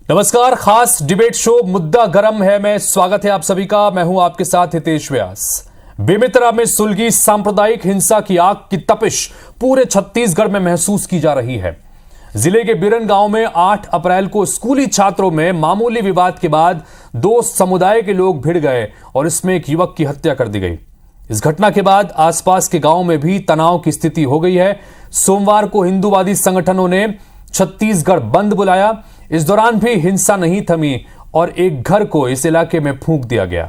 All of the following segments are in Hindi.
नमस्कार, खास डिबेट शो मुद्दा गरम है में स्वागत है आप सभी का। मैं हूं आपके साथ हितेश व्यास। बेमेतरा में सुलगी सांप्रदायिक हिंसा की आग की तपिश पूरे छत्तीसगढ़ में महसूस की जा रही है। जिले के बिरन गांव में 8 अप्रैल को स्कूली छात्रों में मामूली विवाद के बाद 2 समुदाय के लोग भिड़ गए और इसमें एक युवक की हत्या कर दी गई। इस घटना के बाद आसपास के गांव में भी तनाव की स्थिति हो गई है। सोमवार को हिंदूवादी संगठनों ने छत्तीसगढ़ बंद बुलाया। इस दौरान भी हिंसा नहीं थमी और एक घर को इस इलाके में फूंक दिया गया।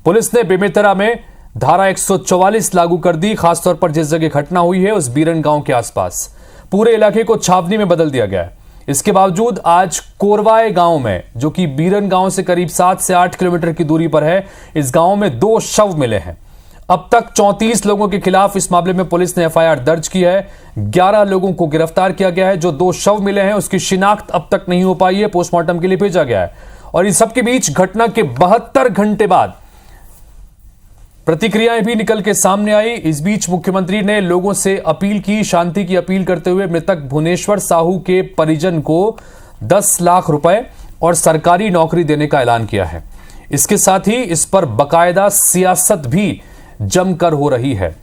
पुलिस ने बेमेतरा में धारा 144 लागू कर दी। खासतौर पर जिस जगह घटना हुई है उस बीरन गांव के आसपास पूरे इलाके को छावनी में बदल दिया गया है। इसके बावजूद आज कोरवाए गांव में, जो कि बीरन गांव से करीब 7 से 8 किलोमीटर की दूरी पर है, इस गांव में 2 शव मिले हैं। अब तक 34 लोगों के खिलाफ इस मामले में पुलिस ने एफआईआर दर्ज की है। 11 लोगों को गिरफ्तार किया गया है। जो 2 शव मिले हैं उसकी शिनाख्त अब तक नहीं हो पाई है, पोस्टमार्टम के लिए भेजा गया है। और इन सबके बीच घटना के 72 घंटे बाद प्रतिक्रियाएं भी निकल के सामने आई। इस बीच मुख्यमंत्री ने लोगों से अपील की, शांति की अपील करते हुए मृतक भुवनेश्वर साहू के परिजन को 10 लाख रुपए और सरकारी नौकरी देने का ऐलान किया है। इसके साथ ही इस पर बाकायदा सियासत भी जमकर हो रही है।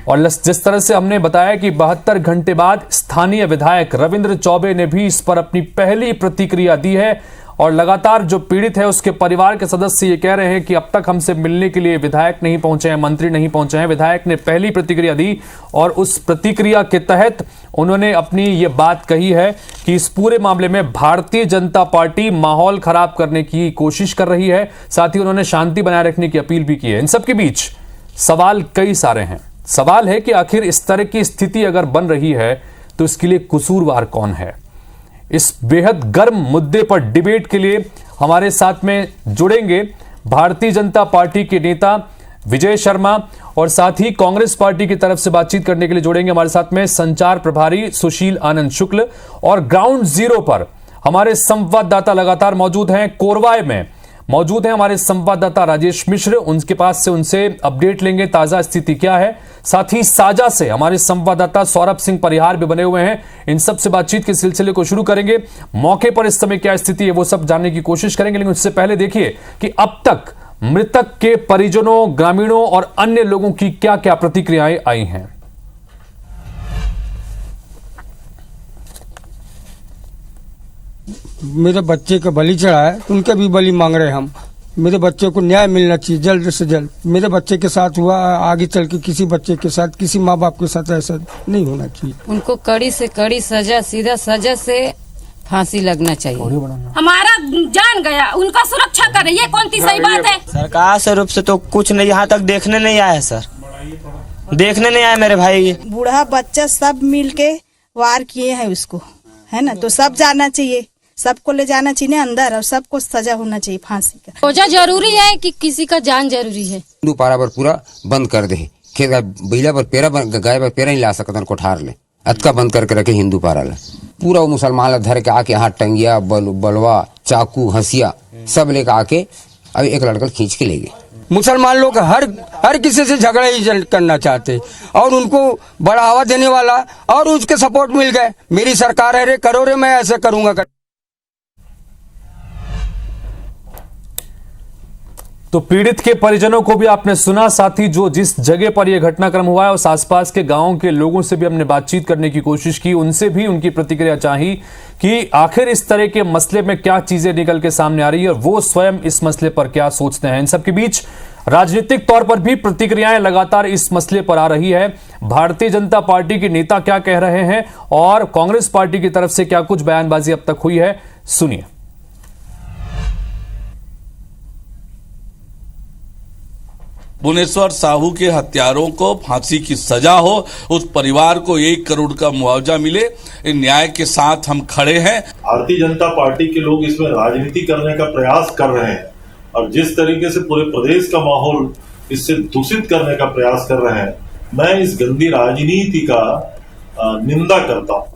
और जिस तरह से हमने बताया कि 72 घंटे बाद स्थानीय विधायक रविंद्र चौबे ने भी इस पर अपनी पहली प्रतिक्रिया दी है। और लगातार जो पीड़ित है उसके परिवार के सदस्य ये कह रहे हैं कि अब तक हमसे मिलने के लिए विधायक नहीं पहुंचे हैं, मंत्री नहीं पहुंचे हैं। विधायक ने पहली प्रतिक्रिया दी और उस प्रतिक्रिया के तहत उन्होंने अपनी ये बात कही है कि इस पूरे मामले में भारतीय जनता पार्टी माहौल खराब करने की कोशिश कर रही है। साथ ही उन्होंने शांति बनाए रखने की अपील भी की है। इन सबके बीच सवाल कई सारे हैं। सवाल है कि आखिर इस तरह की स्थिति अगर बन रही है तो इसके लिए कसूरवार कौन है। इस बेहद गर्म मुद्दे पर डिबेट के लिए हमारे साथ में जुड़ेंगे भारतीय जनता पार्टी के नेता विजय शर्मा और साथ ही कांग्रेस पार्टी की तरफ से बातचीत करने के लिए जुड़ेंगे हमारे साथ में संचार प्रभारी सुशील आनंद शुक्ल। और ग्राउंड जीरो पर हमारे संवाददाता लगातार मौजूद हैं। कोरवाए में मौजूद हैं हमारे संवाददाता राजेश मिश्र। उनके पास से उनसे अपडेट लेंगे, ताजा स्थिति क्या है। साथ ही साजा से हमारे संवाददाता सौरभ सिंह परिहार भी बने हुए हैं। इन सब से बातचीत के सिलसिले को शुरू करेंगे। मौके पर इस समय क्या स्थिति है वो सब जानने की कोशिश करेंगे, लेकिन उससे पहले देखिए कि अब तक मृतक के परिजनों, ग्रामीणों और अन्य लोगों की क्या क्या प्रतिक्रियाएं आई हैं। मेरे बच्चे का बलि चढ़ा है, उनके भी बलि मांग रहे हैं हम। मेरे बच्चे को न्याय मिलना चाहिए जल्द से जल्द। मेरे बच्चे के साथ हुआ, आगे चल के किसी बच्चे के साथ, किसी माँ बाप के साथ ऐसा नहीं होना चाहिए। उनको कड़ी से कड़ी सजा, सीधा सजा से फांसी लगना चाहिए। हमारा जान गया, उनका सुरक्षा करे, ये कौन सी सही बात है। सरकार से रूप से तो कुछ नहीं, यहाँ तक देखने नहीं आया है सर, देखने नहीं आया मेरे भाई। बूढ़ा बच्चा सब मिलके वार किए हैं उसको, है ना। तो सब जाना चाहिए, सबको ले जाना चाहिए अंदर और सबको सजा होना चाहिए फांसी का। सजा जरूरी है कि किसी का जान जरूरी है। हिंदू पारा पर पूरा बंद कर दे। खेत बैला पर पेरा, गाय पर पेरा नहीं ला सकता कोठार ले, अतका बंद करके रखे हिंदू पारा ला। पूरा वो मुसलमान ला धर के आके यहाँ टंगिया, बलवा, चाकू, हंसिया सब लेके आके अब एक लड़का खींच के ले गए। मुसलमान लोग हर किसी से झगड़ा ही करना चाहते और उनको बढ़ावा देने वाला और उसके सपोर्ट मिल गए। मेरी सरकार है रे, करो रे, मैं ऐसे करूंगा। तो पीड़ित के परिजनों को भी आपने सुना। साथ ही जो जिस जगह पर यह घटनाक्रम हुआ है उस आसपास के गांव के लोगों से भी हमने बातचीत करने की कोशिश की। उनसे भी उनकी प्रतिक्रिया चाही कि आखिर इस तरह के मसले में क्या चीजें निकल के सामने आ रही है और वो स्वयं इस मसले पर क्या सोचते हैं। इन सबके बीच राजनीतिक तौर पर भी प्रतिक्रियाएं लगातार इस मसले पर आ रही है। भारतीय जनता पार्टी के नेता क्या कह रहे हैं और कांग्रेस पार्टी की तरफ से क्या कुछ बयानबाजी अब तक हुई है, सुनिए। भुवनेश्वर साहू के हत्यारों को फांसी की सजा हो, उस परिवार को 1 करोड़ का मुआवजा मिले, न्याय के साथ हम खड़े हैं। भारतीय जनता पार्टी के लोग इसमें राजनीति करने का प्रयास कर रहे हैं और जिस तरीके से पूरे प्रदेश का माहौल इससे दूषित करने का प्रयास कर रहे हैं, मैं इस गंदी राजनीति का निंदा करता हूं।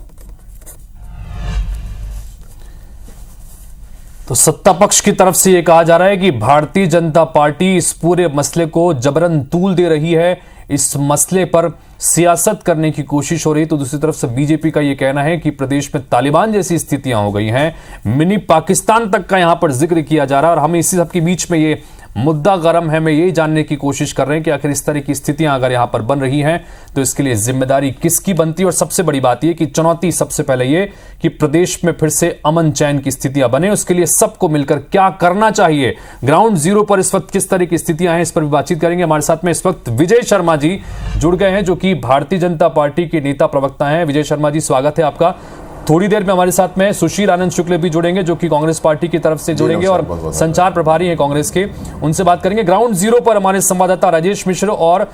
तो सत्ता पक्ष की तरफ से यह कहा जा रहा है कि भारतीय जनता पार्टी इस पूरे मसले को जबरन तूल दे रही है। इस मसले पर सियासत करने की कोशिश हो रही, तो दूसरी तरफ से बीजेपी का यह कहना है कि प्रदेश में तालिबान जैसी स्थितियां हो गई हैं, मिनी पाकिस्तान तक का यहां पर जिक्र किया जा रहा है। और हम इसी सब के बीच में ये मुद्दा गर्म है, मैं यही जानने की कोशिश कर रहे हैं कि आखिर इस तरह की स्थितियां अगर यहां पर बन रही हैं तो इसके लिए जिम्मेदारी किसकी बनती है। और सबसे बड़ी बात यह कि चुनौती सबसे पहले ये कि प्रदेश में फिर से अमन चैन की स्थितियां बने, उसके लिए सबको मिलकर क्या करना चाहिए, ग्राउंड जीरो पर इस वक्त किस तरह की स्थितियां हैं, इस पर भी बातचीत करेंगे। हमारे साथ में इस वक्त विजय शर्मा जी जुड़ गए हैं, जो कि भारतीय जनता पार्टी के नेता प्रवक्ता हैं। विजय शर्मा जी, स्वागत है आपका। थोड़ी देर में हमारे साथ में सुशील आनंद शुक्ल भी जुड़ेंगे, जो कि कांग्रेस पार्टी की तरफ से जुड़ेंगे और संचार प्रभारी हैं कांग्रेस के, उनसे बात करेंगे। ग्राउंड जीरो पर हमारे संवाददाता राजेश मिश्र और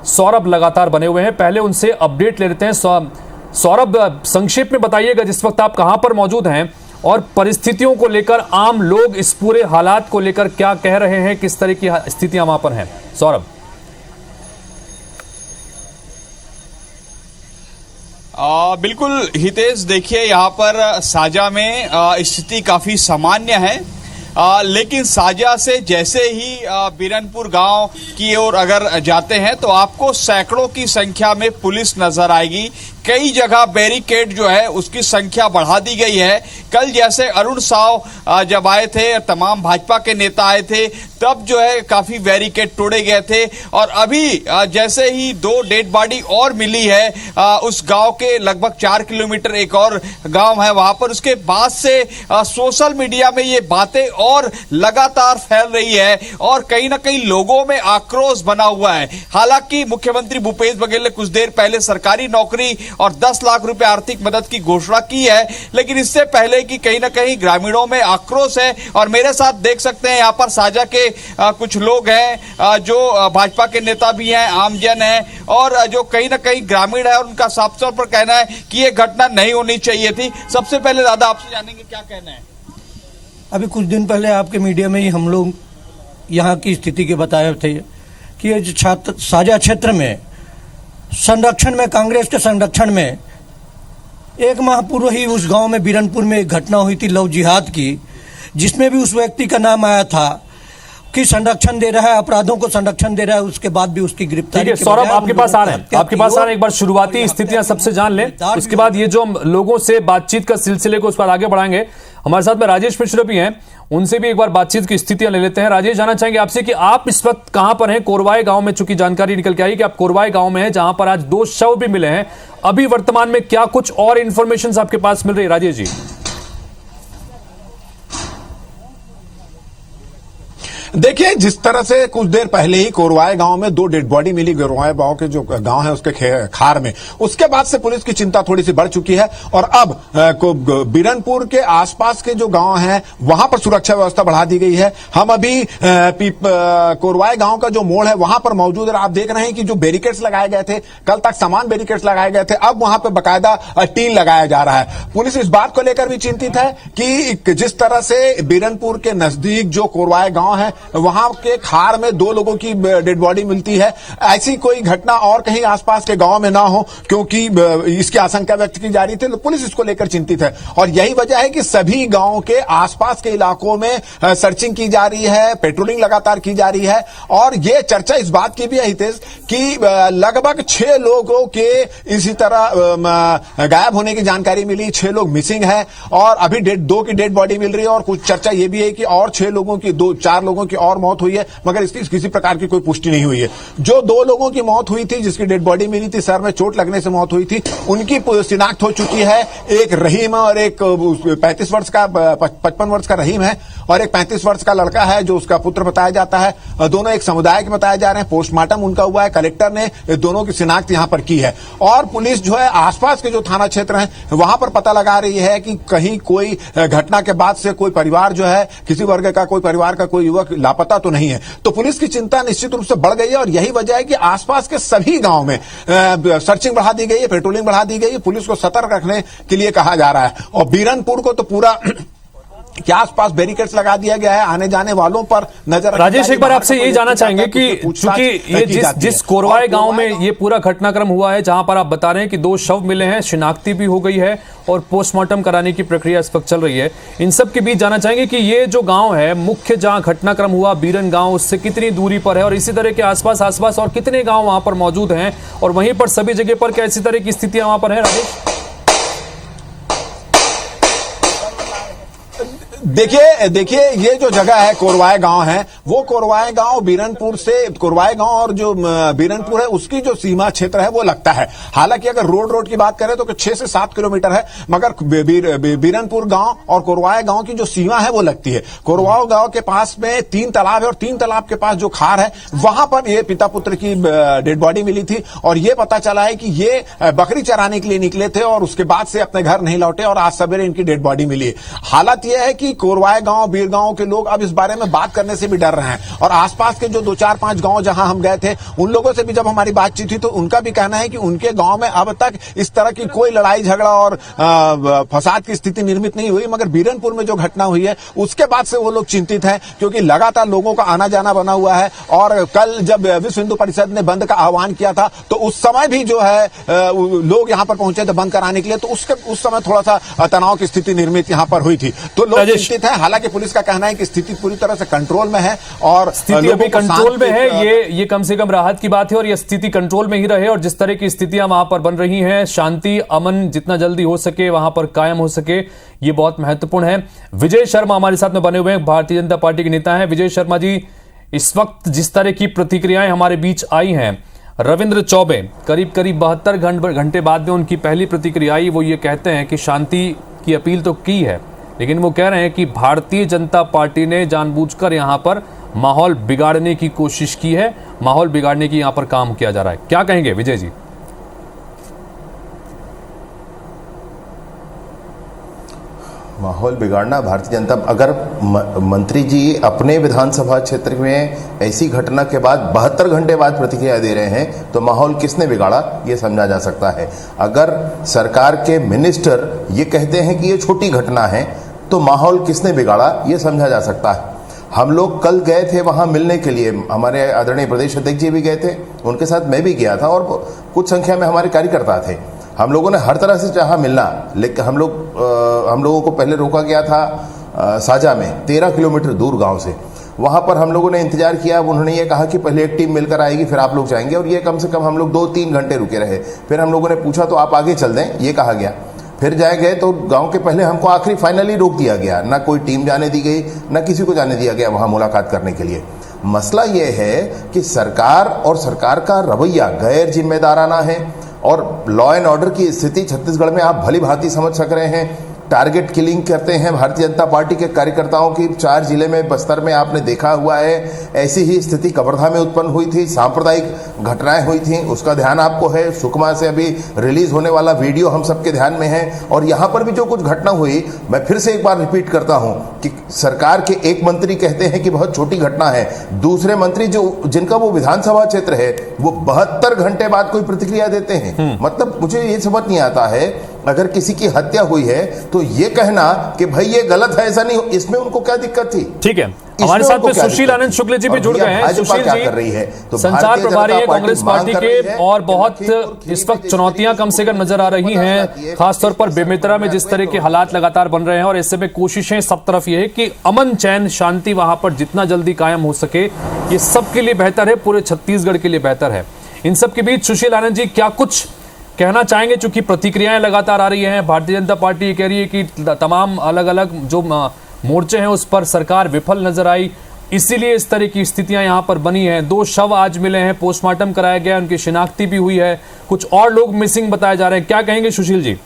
सौरभ लगातार बने हुए हैं, पहले उनसे अपडेट ले लेते हैं। सौरभ, संक्षेप में बताइएगा जिस वक्त आप कहां पर मौजूद हैं और परिस्थितियों को लेकर आम लोग इस पूरे हालात को लेकर क्या कह रहे हैं, किस तरह की स्थितियां वहां पर हैं। सौरभ। बिल्कुल हितेश, देखिए यहाँ पर साजा में स्थिति काफी सामान्य है, लेकिन साजा से जैसे ही बीरनपुर गांव की ओर अगर जाते हैं तो आपको सैकड़ों की संख्या में पुलिस नजर आएगी। कई जगह बैरिकेड जो है उसकी संख्या बढ़ा दी गई है। कल जैसे अरुण साव जब आए थे, तमाम भाजपा के नेता आए थे, तब जो है काफी बैरिकेड तोड़े गए थे। और अभी जैसे ही 2 डेड बॉडी और मिली है उस गांव के लगभग 4 किलोमीटर एक और गांव है वहां पर, उसके बाद से सोशल मीडिया में ये बातें और लगातार फैल रही है और कहीं ना कहीं लोगों में आक्रोश बना हुआ है। हालांकि मुख्यमंत्री भूपेश बघेल ने कुछ देर पहले सरकारी नौकरी और 10 लाख रुपए आर्थिक मदद की घोषणा की है, लेकिन इससे पहले कि कहीं ना कहीं ग्रामीणों में आक्रोश है। और मेरे साथ देख सकते हैं यहाँ पर साजा के कुछ लोग हैं जो भाजपा के नेता भी हैं, आमजन हैं, और जो कहीं ना कहीं ग्रामीण है और उनका साफ तौर पर कहना है कि ये घटना नहीं होनी चाहिए थी। सबसे पहले दादा आपसे जानेंगे क्या कहना है। अभी कुछ दिन पहले आपके मीडिया में ही हम लोग यहाँ की स्थिति के बताए थे कि ये जो साजा क्षेत्र में संरक्षण में, कांग्रेस के संरक्षण में 1 माह पूर्व ही उस गांव में बीरनपुर में एक घटना हुई थी लव जिहाद की, जिसमें भी उस व्यक्ति का नाम आया था कि संरक्षण दे रहा है, अपराधों को संरक्षण दे रहा है, उसके बाद भी उसकी गिरफ्तारी। सौरभ, आपके पास आ रहे हैं, आपके पास आ रहे हैं, एक बार शुरुआती स्थितियां सबसे जान लें, उसके बाद ये जो लोगों से बातचीत का सिलसिले को उस पर आगे बढ़ाएंगे। हमारे साथ में राजेश मिश्र भी हैं, उनसे भी एक बार बातचीत की स्थितियां ले लेते हैं। राजेश, जानना चाहेंगे आपसे कि आप इस वक्त कहां पर हैं। कोरवाए गांव में चूंकि जानकारी निकल के आई कि आप कोरवाए गांव में हैं, जहां पर आज 2 शव भी मिले हैं। अभी वर्तमान में क्या कुछ और इंफॉर्मेशन आपके पास मिल रही है राजेश जी? देखिए, जिस तरह से कुछ देर पहले ही कोरवाए गांव में 2 डेड बॉडी मिली, कोरवाए गांव के जो गांव है उसके खार में, उसके बाद से पुलिस की चिंता थोड़ी सी बढ़ चुकी है और अब बीरनपुर के आसपास के जो गांव हैं वहां पर सुरक्षा व्यवस्था बढ़ा दी गई है। हम अभी कोरवाए गांव का जो मोड़ है वहां पर मौजूद है। आप देख रहे हैं कि जो बैरिकेड्स लगाए गए थे, कल तक समान बैरिकेड्स लगाए गए थे, अब वहां पर बाकायदा टीन लगाया जा रहा है। पुलिस इस बात को लेकर भी चिंतित है कि जिस तरह से बीरनपुर के नजदीक जो कोरवाए गांव है वहां के खार में 2 लोगों की डेड बॉडी मिलती है, ऐसी कोई घटना और कहीं आसपास के गांव में ना हो, क्योंकि इसकी आशंका व्यक्त की जा रही थी। तो पुलिस इसको लेकर चिंतित है और यही वजह है कि सभी गांवों के आसपास के इलाकों में सर्चिंग की जा रही है, पेट्रोलिंग लगातार की जा रही है। और ये चर्चा इस बात की भी है हितेश कि लगभग 6 लोगों के इसी तरह गायब होने की जानकारी मिली, 6 लोग मिसिंग है और अभी 2 की डेड बॉडी मिल रही है। और कुछ चर्चा ये भी है कि और 6 लोगों की 4 लोगों की और मौत हुई है, मगर इसकी किसी प्रकार की कोई पुष्टि नहीं हुई है। जो 2 लोगों की मौत हुई थी, जिसकी डेड बॉडी मिली थी, सर में चोट लगने से मौत हुई थी, उनकी शिनाख्त हो चुकी है। एक रहीम और एक 35 वर्ष का 55 वर्ष का रहीम है और एक 35 वर्ष का लड़का है जो उसका पुत्र बताया जाता है। दोनों एक समुदाय के बताए जा रहे हैं। पोस्टमार्टम उनका हुआ है, कलेक्टर ने दोनों की शिनाख्त यहां पर की है और पुलिस जो है आसपास के जो थाना क्षेत्र हैं वहां पर पता लगा रही है कि कहीं कोई घटना के बाद से कोई परिवार जो है, किसी वर्ग का कोई परिवार का कोई युवक लापता तो नहीं है। तो पुलिस की चिंता निश्चित रूप से बढ़ गई है और यही वजह है कि आसपास के सभी गांव में सर्चिंग बढ़ा दी गई है, पेट्रोलिंग बढ़ा दी गई है, पुलिस को सतर्क रखने के लिए कहा जा रहा है। और बीरनपुर को तो पूरा के आसपास बैरिकेड्स लगा दिया गया है, आने जाने वालों पर नजर। राजेश, एक बार आपसे यही जानना चाहेंगे कि चूंकि ये जिस कोरवाए गांव में ये पूरा घटनाक्रम हुआ है, जहां पर आप बता रहे हैं कि 2 शव मिले हैं, शिनाख्ती भी हो गई है और पोस्टमार्टम कराने की प्रक्रिया इस वक्त चल रही है, इन सब के बीच जानना चाहेंगे कि ये जो गांव है मुख्य जहां घटनाक्रम हुआ बीरन गांव, उससे कितनी दूरी पर है और इसी तरह के आसपास और कितने गांव वहां पर मौजूद हैं और वहीं पर सभी जगह पर क्या इसी तरह की स्थितियां वहां पर है? राजेश, देखिए ये जो जगह है कोरवाए गांव है, वो कोरवाए गांव बीरनपुर से, कोरवाए गांव और जो बीरनपुर है उसकी जो सीमा क्षेत्र है वो लगता है। हालांकि अगर रोड की बात करें तो 6 से 7 किलोमीटर है, मगर बीरनपुर गांव और कोरवाए गांव की जो सीमा है वो लगती है। कोरवाओ गांव के पास में 3 तालाब है और 3 तालाब के पास जो खार है वहां पर ये पिता पुत्र की डेड बॉडी मिली थी और ये पता चला है कि ये बकरी चराने के लिए निकले थे और उसके बाद से अपने घर नहीं लौटे और आज सवेरे इनकी डेड बॉडी मिली है। हालत यह है कि कोरवाए गांव बीर गांव के लोग अब इस बारे में बात करने से भी डर रहे हैं और आसपास के जो 2-4-5 गांव जहां हम गए थे उन लोगों से भी जब हमारी बातचीत हुई तो उनका भी कहना है कि उनके गांव में अब तक इस तरह की कोई लड़ाई झगड़ा और फसाद की स्थिति निर्मित नहीं हुई, मगर बीरनपुर में जो घटना हुई है उसके बाद से वो लोग चिंतित हैं क्योंकि लगातार लोगों का आना जाना बना हुआ है। और कल जब विश्व हिंदू परिषद ने बंद का आह्वान किया था तो उस समय भी जो है लोग यहां पर पहुंचे थे बंद कराने के लिए, तो उस समय थोड़ा सा तनाव की स्थिति निर्मित यहां पर हुई थी, तो लोग चिंतित हैं। हालांकि पुलिस का कहना है कि स्थिति पूरी तरह से कंट्रोल में है और स्थिति अभी कंट्रोल में है, ये कम से कम राहत की बात है और ये स्थिति कंट्रोल में ही रहे और जिस तरह की स्थितियां वहां पर बन रही हैं, शांति अमन जितना जल्दी हो सके वहां पर कायम हो सके, ये बहुत महत्वपूर्ण है। विजय शर्मा हमारे साथ में बने हुए हैं, भारतीय जनता पार्टी के नेता हैं। विजय शर्मा जी, इस वक्त जिस तरह की प्रतिक्रियाएं हमारे बीच आई हैं, रविंद्र चौबे करीब 72 घंटे बाद में उनकी पहली प्रतिक्रिया आई, वो ये कहते हैं कि शांति की अपील तो की है लेकिन वो कह रहे हैं कि भारतीय जनता पार्टी ने जानबूझकर यहां पर माहौल बिगाड़ने की कोशिश की है, माहौल बिगाड़ने की यहां पर काम किया जा रहा है। क्या कहेंगे विजय जी? माहौल बिगाड़ना भारतीय जनता, अगर मंत्री जी अपने विधानसभा क्षेत्र में ऐसी घटना के बाद 72 घंटे बाद प्रतिक्रिया दे रहे हैं तो माहौल किसने बिगाड़ा ये समझा जा सकता है। अगर सरकार के मिनिस्टर ये कहते हैं कि ये छोटी घटना है तो माहौल किसने बिगाड़ा ये समझा जा सकता है। हम लोग कल गए थे वहां मिलने के लिए, हमारे आदरणीय प्रदेश अध्यक्ष जी भी गए थे, उनके साथ मैं भी गया था और कुछ संख्या में हमारे कार्यकर्ता थे। हम लोगों ने हर तरह से चाहा मिलना, लेकिन हम लोगों को पहले रोका गया था साजा में 13 किलोमीटर दूर गांव से। वहां पर हम लोगों ने इंतजार किया, उन्होंने ये कहा कि पहले एक टीम मिलकर आएगी फिर आप लोग जाएंगे और ये कम से कम हम लोग 2-3 घंटे रुके रहे। फिर हम लोगों ने पूछा तो आप आगे चल दें, ये कहा गया। फिर जाए गए तो गांव के पहले हमको आखिरी फाइनली रोक दिया गया, ना कोई टीम जाने दी गई ना किसी को जाने दिया गया वहां मुलाकात करने के लिए। मसला ये है कि सरकार और सरकार का रवैया गैर जिम्मेदाराना है और लॉ एंड ऑर्डर की स्थिति छत्तीसगढ़ में आप भली भांति समझ सक रहे हैं। टारगेट किलिंग करते हैं भारतीय जनता पार्टी के कार्यकर्ताओं की। 4 जिले में, बस्तर में आपने देखा हुआ है, ऐसी ही स्थिति कवर्धा में उत्पन्न हुई थी, सांप्रदायिक घटनाएं हुई थी, उसका ध्यान आपको है। सुकमा से अभी रिलीज होने वाला वीडियो हम सबके ध्यान में है। और यहां पर भी जो कुछ घटना हुई, मैं फिर से एक बार रिपीट करता हूं कि सरकार के एक मंत्री कहते हैं कि बहुत छोटी घटना है, दूसरे मंत्री जिनका वो विधानसभा क्षेत्र है वो 72 घंटे बाद कोई प्रतिक्रिया देते हैं। मतलब मुझे ये समझ नहीं आता है, अगर किसी की हत्या हुई है तो ये कहना कि भाई ये गलत है, ऐसा नहीं, इसमें उनको क्या दिक्कत थी? ठीक है, हमारे साथ में सुशील आनंद शुक्ल जी भी जुड़ गए हैं। सुशील जी कर रही है तो संचार प्रभारी है कांग्रेस पार्टी के और बहुत इस वक्त चुनौतियां कम से कम नजर आ रही हैं, खासतौर पर बेमेतरा में जिस तरह के हालात लगातार बन रहे हैं और ऐसे में कोशिशें सब तरफ ये है कि अमन चैन शांति वहां पर जितना जल्दी कायम हो सके, ये सबके लिए बेहतर है, पूरे छत्तीसगढ़ के लिए बेहतर है। इन सब के बीच सुशील आनंद जी क्या कुछ कहना चाहेंगे? चूंकि प्रतिक्रियाएं लगातार आ रही हैं, भारतीय जनता पार्टी ये कह रही है कि तमाम अलग अलग जो मोर्चे हैं उस पर सरकार विफल नजर आई, इसीलिए इस तरह की स्थितियां यहां पर बनी हैं। 2 शव आज मिले हैं, पोस्टमार्टम कराया गया, उनकी शिनाख्ती भी हुई है, कुछ और लोग मिसिंग बताए जा रहे हैं। क्या कहेंगे सुशील जी?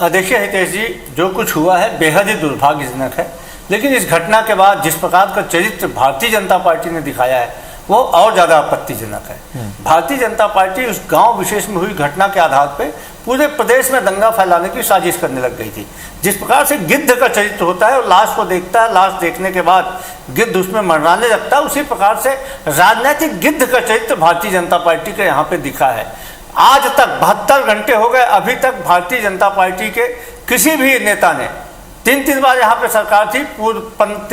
देखिए हितेश जी, जो कुछ हुआ है बेहद ही दुर्भाग्यजनक है, लेकिन इस घटना के बाद जिस प्रकार का चरित्र भारतीय जनता पार्टी ने दिखाया है वो और ज़्यादा आपत्तिजनक है। भारतीय जनता पार्टी उस गांव विशेष में हुई घटना के आधार पर पूरे प्रदेश में दंगा फैलाने की साजिश करने लग गई थी। जिस प्रकार से गिद्ध का चरित्र होता है और लाश को देखता है, लाश देखने के बाद गिद्ध उसमें मंडराने लगता है, उसी प्रकार से राजनीतिक गिद्ध का चरित्र भारतीय जनता पार्टी का यहाँ पे दिखा है। आज तक 72 घंटे हो गए, अभी तक भारतीय जनता पार्टी के किसी भी नेता ने, 3 बार यहाँ पे सरकार थी,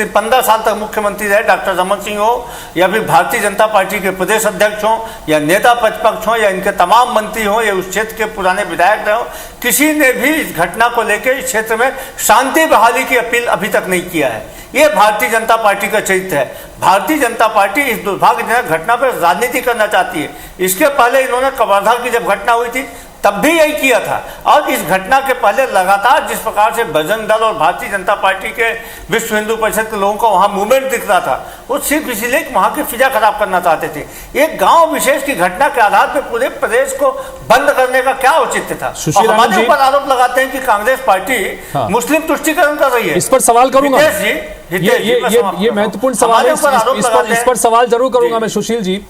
15 साल तक मुख्यमंत्री रहे डॉक्टर रमन सिंह हो, या फिर भारतीय जनता पार्टी के प्रदेश अध्यक्ष हो, या नेता प्रतिपक्ष हो, या इनके तमाम मंत्री हो, या उस क्षेत्र के पुराने विधायक रहे हो, किसी ने भी इस घटना को लेकर इस क्षेत्र में शांति बहाली की अपील अभी तक नहीं किया है। ये भारतीय जनता पार्टी का चरित्र है। भारतीय जनता पार्टी इस दुर्भाग्यजनक घटना पर राजनीति करना चाहती है। इसके पहले इन्होंने कवर्धा की जब घटना हुई थी तब भी यही किया था, और इस घटना के पहले लगातार जिस प्रकार से बजरंग दल और भारतीय जनता पार्टी के विश्व हिंदू परिषद के लोगों का वहां मूवमेंट दिख रहा था, वो सिर्फ इसीलिए वहां की फिजा खराब करना चाहते थे। एक गांव विशेष की घटना के आधार पर पूरे प्रदेश को बंद करने का क्या औचित्य था? और हमारे ऊपर आरोप लगाते हैं कि कांग्रेस पार्टी मुस्लिम तुष्टीकरण कर रही है। इस पर सवाल करूंगा, ये महत्वपूर्ण सवाल है, इस पर सवाल जरूर करूंगा मैं सुशील जी।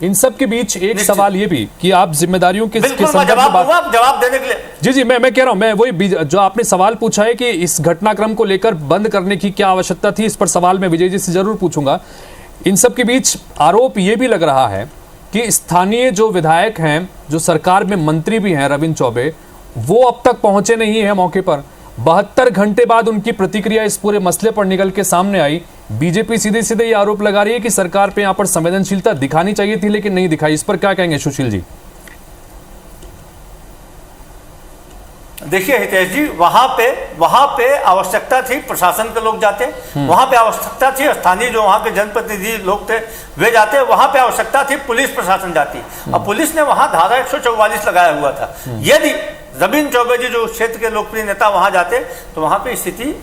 इन सब के बीच एक सवाल ये भी कि आप जिम्मेदारियों के संदर्भ में जवाब देने के लिए जी मैं कह रहा हूं, मैं वही जो आपने सवाल पूछा है कि इस घटनाक्रम को लेकर बंद करने की क्या आवश्यकता थी, इस पर सवाल मैं विजय जी से जरूर पूछूंगा। इन सब के बीच आरोप ये भी लग रहा है कि स्थानीय जो विधायक हैं, जो सरकार में मंत्री भी हैं, रविंद्र चौबे, वो अब तक पहुंचे नहीं है मौके पर। 72 घंटे बाद उनकी प्रतिक्रिया इस पूरे मसले पर निकल के सामने आई। बीजेपी सीधे सीधे ये आरोप लगा रही है कि सरकार पे यहाँ पर संवेदनशीलता दिखानी चाहिए थी लेकिन नहीं दिखाई। इस पर क्या कहेंगे सुशील जी? देखिए हितेश जी, वहां पे आवश्यकता थी, प्रशासन के लोग जाते, वहां पे आवश्यकता थी, स्थानीय जो वहां के जनप्रतिनिधि लोग थे वे जाते, वहां पे आवश्यकता थी पुलिस प्रशासन जाती। अब पुलिस ने वहां धारा 144 लगाया हुआ था। यदि रविंद्र चौबे जी जो क्षेत्र के लोकप्रिय नेता वहां जाते तो वहां पे स्थिति,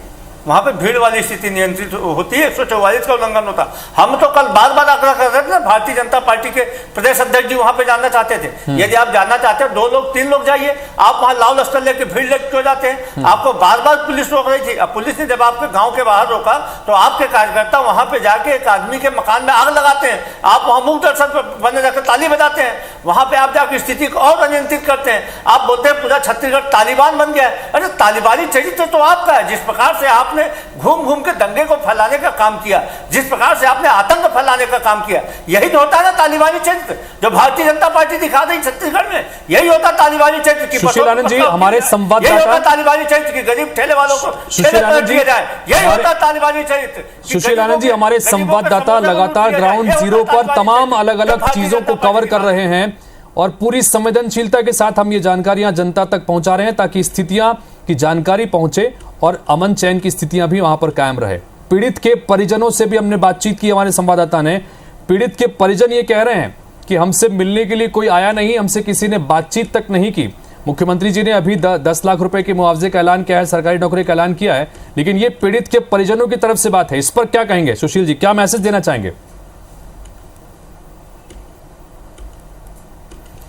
वहां पे भीड़ वाली स्थिति नियंत्रित होती है, 144 का उल्लंघन होता। हम तो कल बार बार आग्रह कर रहे थे, भारतीय जनता पार्टी के प्रदेश अध्यक्ष जी वहां पे जाना चाहते थे। यदि आप जाना चाहते हो 2 लोग 3 लोग जाइए, आप वहां लाल लश्कर लेके भीड़ लेके क्यों जाते हैं? आपको बार बार पुलिस रोक रही थी। अब पुलिस ने जब आपके गांव के बाहर रोका तो आपके कार्यकर्ता वहां पे जाके एक आदमी के मकान में आग लगाते हैं, आप वहां मुख दर्शन पर बने जाकर ताली बजाते हैं, वहां पे आप जाकर स्थिति को और अनियंत्रित करते हैं। आप बोलते हैं पूरा छत्तीसगढ़ तालिबान बन गया है। अरे तालिबानी चरित्र तो आपका है। जिस प्रकार से आपने घूम के दंगे को फैलाने का काम किया, जिस प्रकार से आपने आतंक फैलाने का काम किया, यही तो होता है ना तालिबानी चरित्र जो भारतीय जनता पार्टी दिखा रही छत्तीसगढ़ में। यही होता तालिबानी चरित्र की। सुशील आनंद जी हमारे संवाददाता, यही होता तालिबानी चरित्र की गरीब ठेले वालों को ठेले पर दिया जाए, यही होता तालिबानी चरित्र। सुशील आनंद जी हमारे संवाददाता लगातार ग्राउंड जीरो पर तमाम अलग अलग चीजों को कवर कर रहे हैं और पूरी संवेदनशीलता के साथ हम ये जानकारियां जनता तक पहुंचा रहे हैं ताकि स्थितियां की जानकारी पहुंचे और अमन चैन की स्थितियां भी वहां पर कायम रहे। पीड़ित के परिजनों से भी हमने बातचीत की, हमारे संवाददाता ने। पीड़ित के परिजन ये कह रहे हैं कि हमसे मिलने के लिए कोई आया नहीं, हमसे किसी ने बातचीत तक नहीं की। मुख्यमंत्री जी ने अभी 10 लाख रुपए के मुआवजे का ऐलान किया है, सरकारी नौकरी का ऐलान किया है, लेकिन ये पीड़ित के परिजनों की तरफ से बात है। इस पर क्या कहेंगे सुशील जी, क्या मैसेज देना चाहेंगे?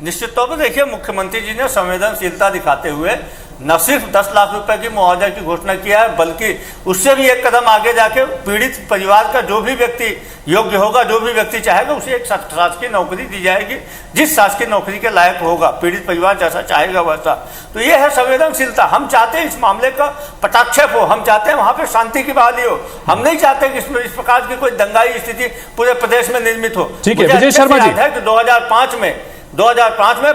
निश्चित तौर पर देखिए, मुख्यमंत्री जी ने संवेदनशीलता दिखाते हुए न सिर्फ 10 लाख रुपए की मुआवजा की घोषणा किया है, बल्कि उससे भी एक कदम आगे जाके पीड़ित परिवार का जो भी व्यक्ति योग्य होगा, जो भी व्यक्ति चाहेगा, उसे एक शासकीय नौकरी दी जाएगी, जिस शासकीय नौकरी के लायक होगा, पीड़ित परिवार जैसा चाहेगा वैसा। तो ये है संवेदनशीलता। हम चाहते हैं इस मामले का पटाक्षेप हो, हम चाहते हैं वहां पर शांति की बहाली हो। हम नहीं चाहते कि इसमें इस प्रकार की कोई दंगाई स्थिति पूरे प्रदेश में निर्मित हो। ठीक है विजय शर्मा जी, 2005 में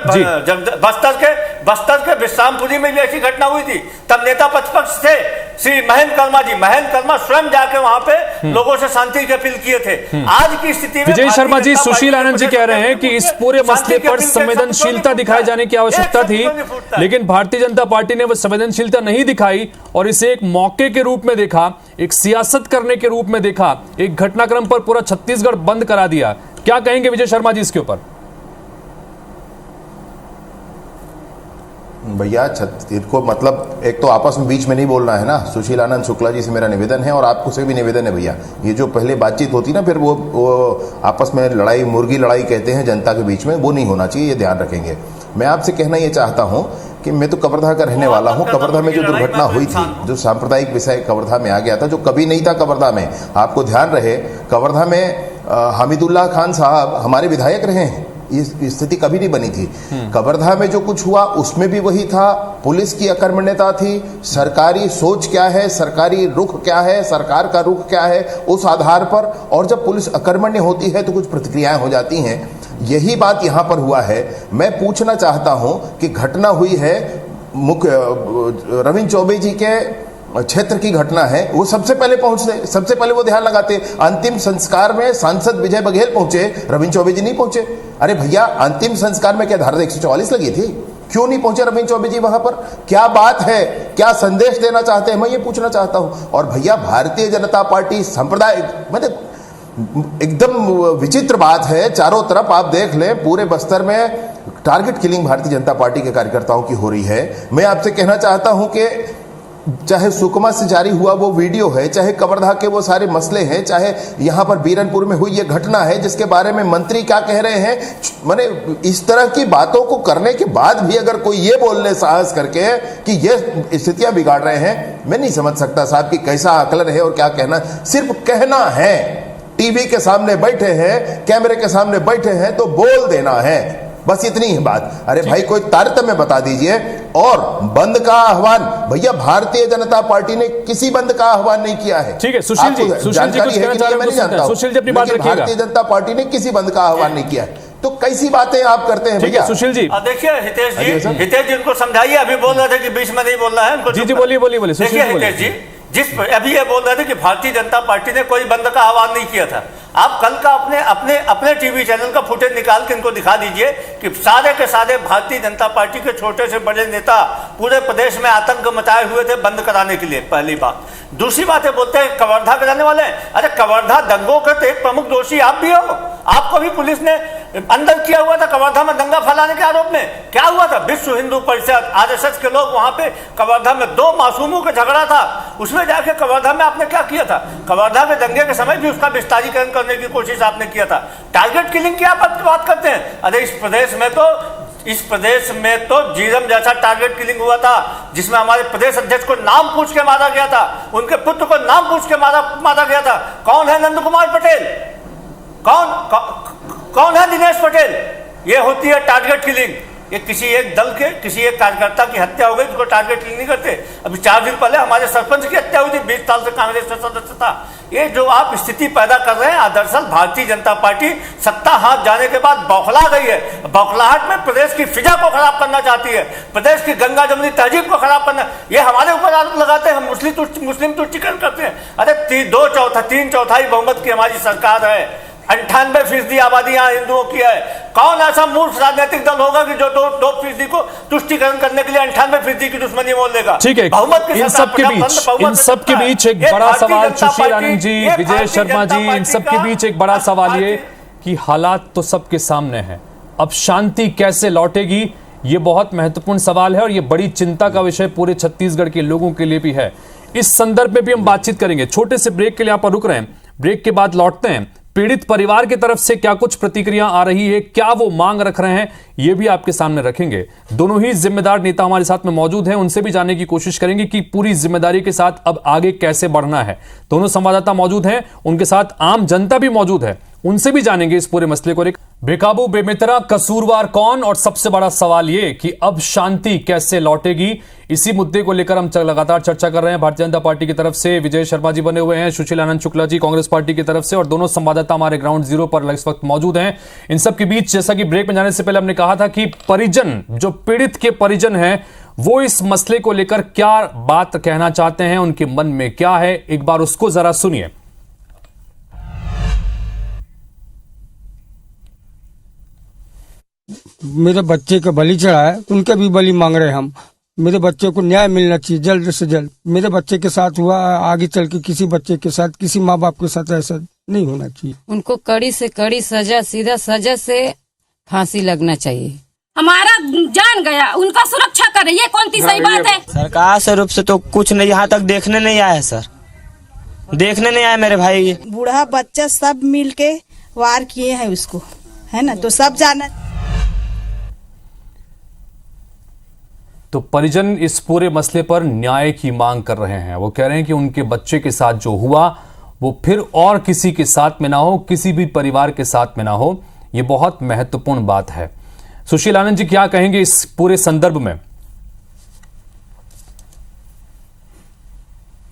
बस्तर के विश्रामपुरी में भी ऐसी घटना हुई थी। तब नेता प्रतिपक्ष थे श्री महेंद्र कर्मा जी, महेंद्र कर्मा स्वयं जाके वहां पे लोगों से शांति की अपील किए थे। आज की स्थिति में विजय शर्मा जी, सुशील आनंद जी कह रहे हैं कि इस पूरे मसले पर संवेदनशीलता दिखाए जाने की आवश्यकता थी, लेकिन भारतीय जनता पार्टी ने वो संवेदनशीलता नहीं दिखाई और इसे एक मौके के रूप में देखा, एक सियासत करने के रूप में देखा, एक घटनाक्रम पर पूरा छत्तीसगढ़ बंद करा दिया। क्या कहेंगे विजय शर्मा जी इसके ऊपर? भैया इनको मतलब एक तो आपस में बीच में नहीं बोलना है ना। सुशील आनंद शुक्ला जी से मेरा निवेदन है और आपको से भी निवेदन है भैया, ये जो पहले बातचीत होती ना फिर वो आपस में लड़ाई, मुर्गी लड़ाई कहते हैं जनता के बीच में, वो नहीं होना चाहिए, ये ध्यान रखेंगे। मैं आपसे कहना ये चाहता हूँ कि मैं तो कवर्धा का रहने वाला हूँ। कवर्धा में जो दुर्घटना हुई थी, जो सांप्रदायिक विषय कवर्धा में आ गया था, जो कभी नहीं था कवर्धा में, आपको ध्यान रहे कवर्धा में हमीदुल्लाह खान साहब हमारे विधायक रहे हैं, ये स्थिति कभी नहीं बनी थी। कवर्धा में जो कुछ हुआ उसमें भी वही था, पुलिस की अकर्मण्यता थी। सरकारी सोच क्या है, सरकारी रुख क्या है, सरकार का रुख क्या है, उस आधार पर, और जब पुलिस अकर्मण्य होती है तो कुछ प्रतिक्रियाएं हो जाती हैं। यही बात यहाँ पर हुआ है। मैं पूछना चाहता हूँ कि घटना हुई है मुख्य रविंद्र चौबे जी के क्षेत्र की घटना है, वो सबसे पहले पहुंचते, सबसे पहले वो ध्यान लगाते। अंतिम संस्कार में सांसद विजय बघेल पहुंचे, रविंद्र चौबे जी नहीं पहुंचे। अरे भैया, अंतिम संस्कार में क्या धारा 144 लगी थी? क्यों नहीं पहुंचे रविंद्र चौबे जी वहां पर? क्या बात है? क्या संदेश देना चाहते हैं? मैं ये पूछना चाहता हूं। और भैया, भारतीय जनता पार्टी संप्रदाय, मतलब एकदम विचित्र बात है। चारों तरफ आप देख लें, पूरे बस्तर में target killing Bharatiya Janata party के कार्यकर्ताओं की हो रही है। मैं आपसे कहना चाहता हूं कि चाहे सुकमा से जारी हुआ वो वीडियो है, चाहे कवर्धा के वो सारे मसले हैं, चाहे यहां पर बीरनपुर में हुई ये घटना है जिसके बारे में मंत्री क्या कह रहे हैं, माने इस तरह की बातों को करने के बाद भी अगर कोई ये बोल ले साहस करके कि ये स्थितियां बिगाड़ रहे हैं, मैं नहीं समझ सकता साहब कि कैसा आकलन है और क्या कहना। सिर्फ कहना है, टीवी के सामने बैठे हैं, कैमरे के सामने बैठे हैं तो बोल देना है, बस इतनी ही बात। अरे भाई, कोई तारतम्य बता दीजिए। और बंद का आह्वान, भैया भारतीय जनता पार्टी ने किसी बंद का आह्वान नहीं किया है। ठीक है, सुशील जी, जानकारी है कि नहीं मैं नहीं जानता हूं, सुशील जी अपनी बात रखिएगा। भारतीय जनता पार्टी ने किसी बंद का आह्वान नहीं किया है, तो कैसी बातें आप करते हैं भैया? सुशील जी, देखिए हितेश जी उनको समझाइए। अभी बोल रहे थे कि बीच में नहीं बोलना है उनको। जी बोलिए बोलिए। देखिए हितेश जी, अभी ये बोल रहे थे कि भारतीय जनता पार्टी ने कोई बंद का आह्वान नहीं किया था। आप कल का अपने टीवी चैनल का फुटेज निकाल के इनको दिखा दीजिए कि सारे के सारे भारतीय जनता पार्टी के छोटे से बड़े नेता पूरे प्रदेश में आतंक मचाए हुए थे बंद कराने के लिए। पहली बात। दूसरी बात ये बोलते हैं कवर्धा कराने वाले। अरे कवर्धा दंगों के तो एक प्रमुख दोषी आप भी हो। आपको भी पुलिस ने अंदर किया हुआ था कवर्धा में दंगा फैलाने के आरोप में। क्या हुआ था? विश्व हिंदू परिषद, आरएसएस के लोग वहां पे कवर्धा में 2 मासूमों का झगड़ा था, उसमें जाके कवर्धा में आपने क्या किया था? कवर्धा के दंगे के समय भी उसका विस्तारीकरण करने की कोशिश आपने किया था। टारगेट किलिंग की आप बात करते हैं। अरे इस प्रदेश में तो जीरम जैसा टारगेट किलिंग हुआ था जिसमें हमारे प्रदेश अध्यक्ष को नाम पूछ के मारा गया था, उनके पुत्र को नाम पूछ के मारा गया था। कौन है नंद कुमार पटेल? कौन है दिनेश पटेल? ये होती है टारगेट किलिंग। ये किसी एक दल के किसी एक कार्यकर्ता की हत्या हो गई, उसको टारगेट किलिंग नहीं करते। अभी 4 दिन पहले हमारे सरपंच की हत्या हुई थी, 20 साल से कांग्रेस का सदस्य था। ये जो आप स्थिति पैदा कर रहे हैं, दरअसल भारतीय जनता पार्टी सत्ता हाथ जाने के बाद बौखला गई है। बौखलाहट में प्रदेश की फिजा को खराब करना चाहती है, प्रदेश की गंगा जमुनी तहजीब को खराब करना। ये हमारे ऊपर आरोप लगाते हैं हम मुस्लिम तुष्टिकरण करते हैं। अरे 3 चौथाई बहुमत की हमारी सरकार है, 98% आबादी यहाँ हिंदुओं की है। कौन ऐसा मूर्ख राजनीतिक दल होगा कि जो 2% को तुष्टिकरण करने के लिए 98% की दुश्मनी मोल लेगा? ठीक है, इन सब के बीच एक बड़ा सवाल, सुशील आनंद जी, विजय शर्मा जी, इन सब के बीच एक बड़ा सवाल ये कि हालात तो सबके सामने हैं, अब शांति कैसे लौटेगी, ये बहुत महत्वपूर्ण सवाल है और ये बड़ी चिंता का विषय पूरे छत्तीसगढ़ के लोगों के लिए भी है। इस संदर्भ में भी हम बातचीत करेंगे। छोटे से ब्रेक के लिए यहाँ पर रुक रहे हैं, ब्रेक के बाद लौटते हैं। पीड़ित परिवार की तरफ से क्या कुछ प्रतिक्रिया आ रही है, क्या वो मांग रख रहे हैं, ये भी आपके सामने रखेंगे। दोनों ही जिम्मेदार नेता हमारे साथ में मौजूद हैं, उनसे भी जानने की कोशिश करेंगे कि पूरी जिम्मेदारी के साथ अब आगे कैसे बढ़ना है। दोनों संवाददाता मौजूद हैं, उनके साथ आम जनता भी मौजूद है, उनसे भी जानेंगे इस पूरे मसले को लेकर। बेकाबू बेमितरा कसूरवार कौन, और सबसे बड़ा सवाल ये कि अब शांति कैसे लौटेगी, इसी मुद्दे को लेकर हम लगातार चर्चा कर रहे हैं। भारतीय जनता पार्टी की तरफ से विजय शर्मा जी बने हुए हैं, सुशील आनंद शुक्ला जी कांग्रेस पार्टी की तरफ से, और दोनों संवाददाता हमारे ग्राउंड जीरो पर इस वक्त मौजूद हैं। इन सब के बीच जैसा कि ब्रेक में जाने से पहले हमने कहा था कि परिजन, जो पीड़ित के परिजन हैं, वो इस मसले को लेकर क्या बात कहना चाहते हैं, उनके मन में क्या है, एक बार उसको जरा सुनिए। मेरे बच्चे का बलि चढ़ा है, उनके भी बलि मांग रहे हम। मेरे बच्चे को न्याय मिलना चाहिए जल्द से जल्द। मेरे बच्चे के साथ हुआ, आगे चल के किसी बच्चे के साथ, किसी माँ बाप के साथ ऐसा नहीं होना चाहिए। उनको कड़ी से कड़ी सजा, सीधा सजा से फांसी लगना चाहिए। हमारा जान गया, उनका सुरक्षा करे, ये कौन सी सही बात है? सरकार से रूप से तो कुछ नहीं, यहाँ तक देखने नहीं आया सर, देखने नहीं आया मेरे भाई। बूढ़ा बच्चा सब मिल के वार किए हैं उसको, है ना, तो सब जाना। तो परिजन इस पूरे मसले पर न्याय की मांग कर रहे हैं। वो कह रहे हैं कि उनके बच्चे के साथ जो हुआ वो फिर और किसी के साथ में ना हो, किसी भी परिवार के साथ में ना हो। ये बहुत महत्वपूर्ण बात है। सुशील आनंद जी क्या कहेंगे इस पूरे संदर्भ में?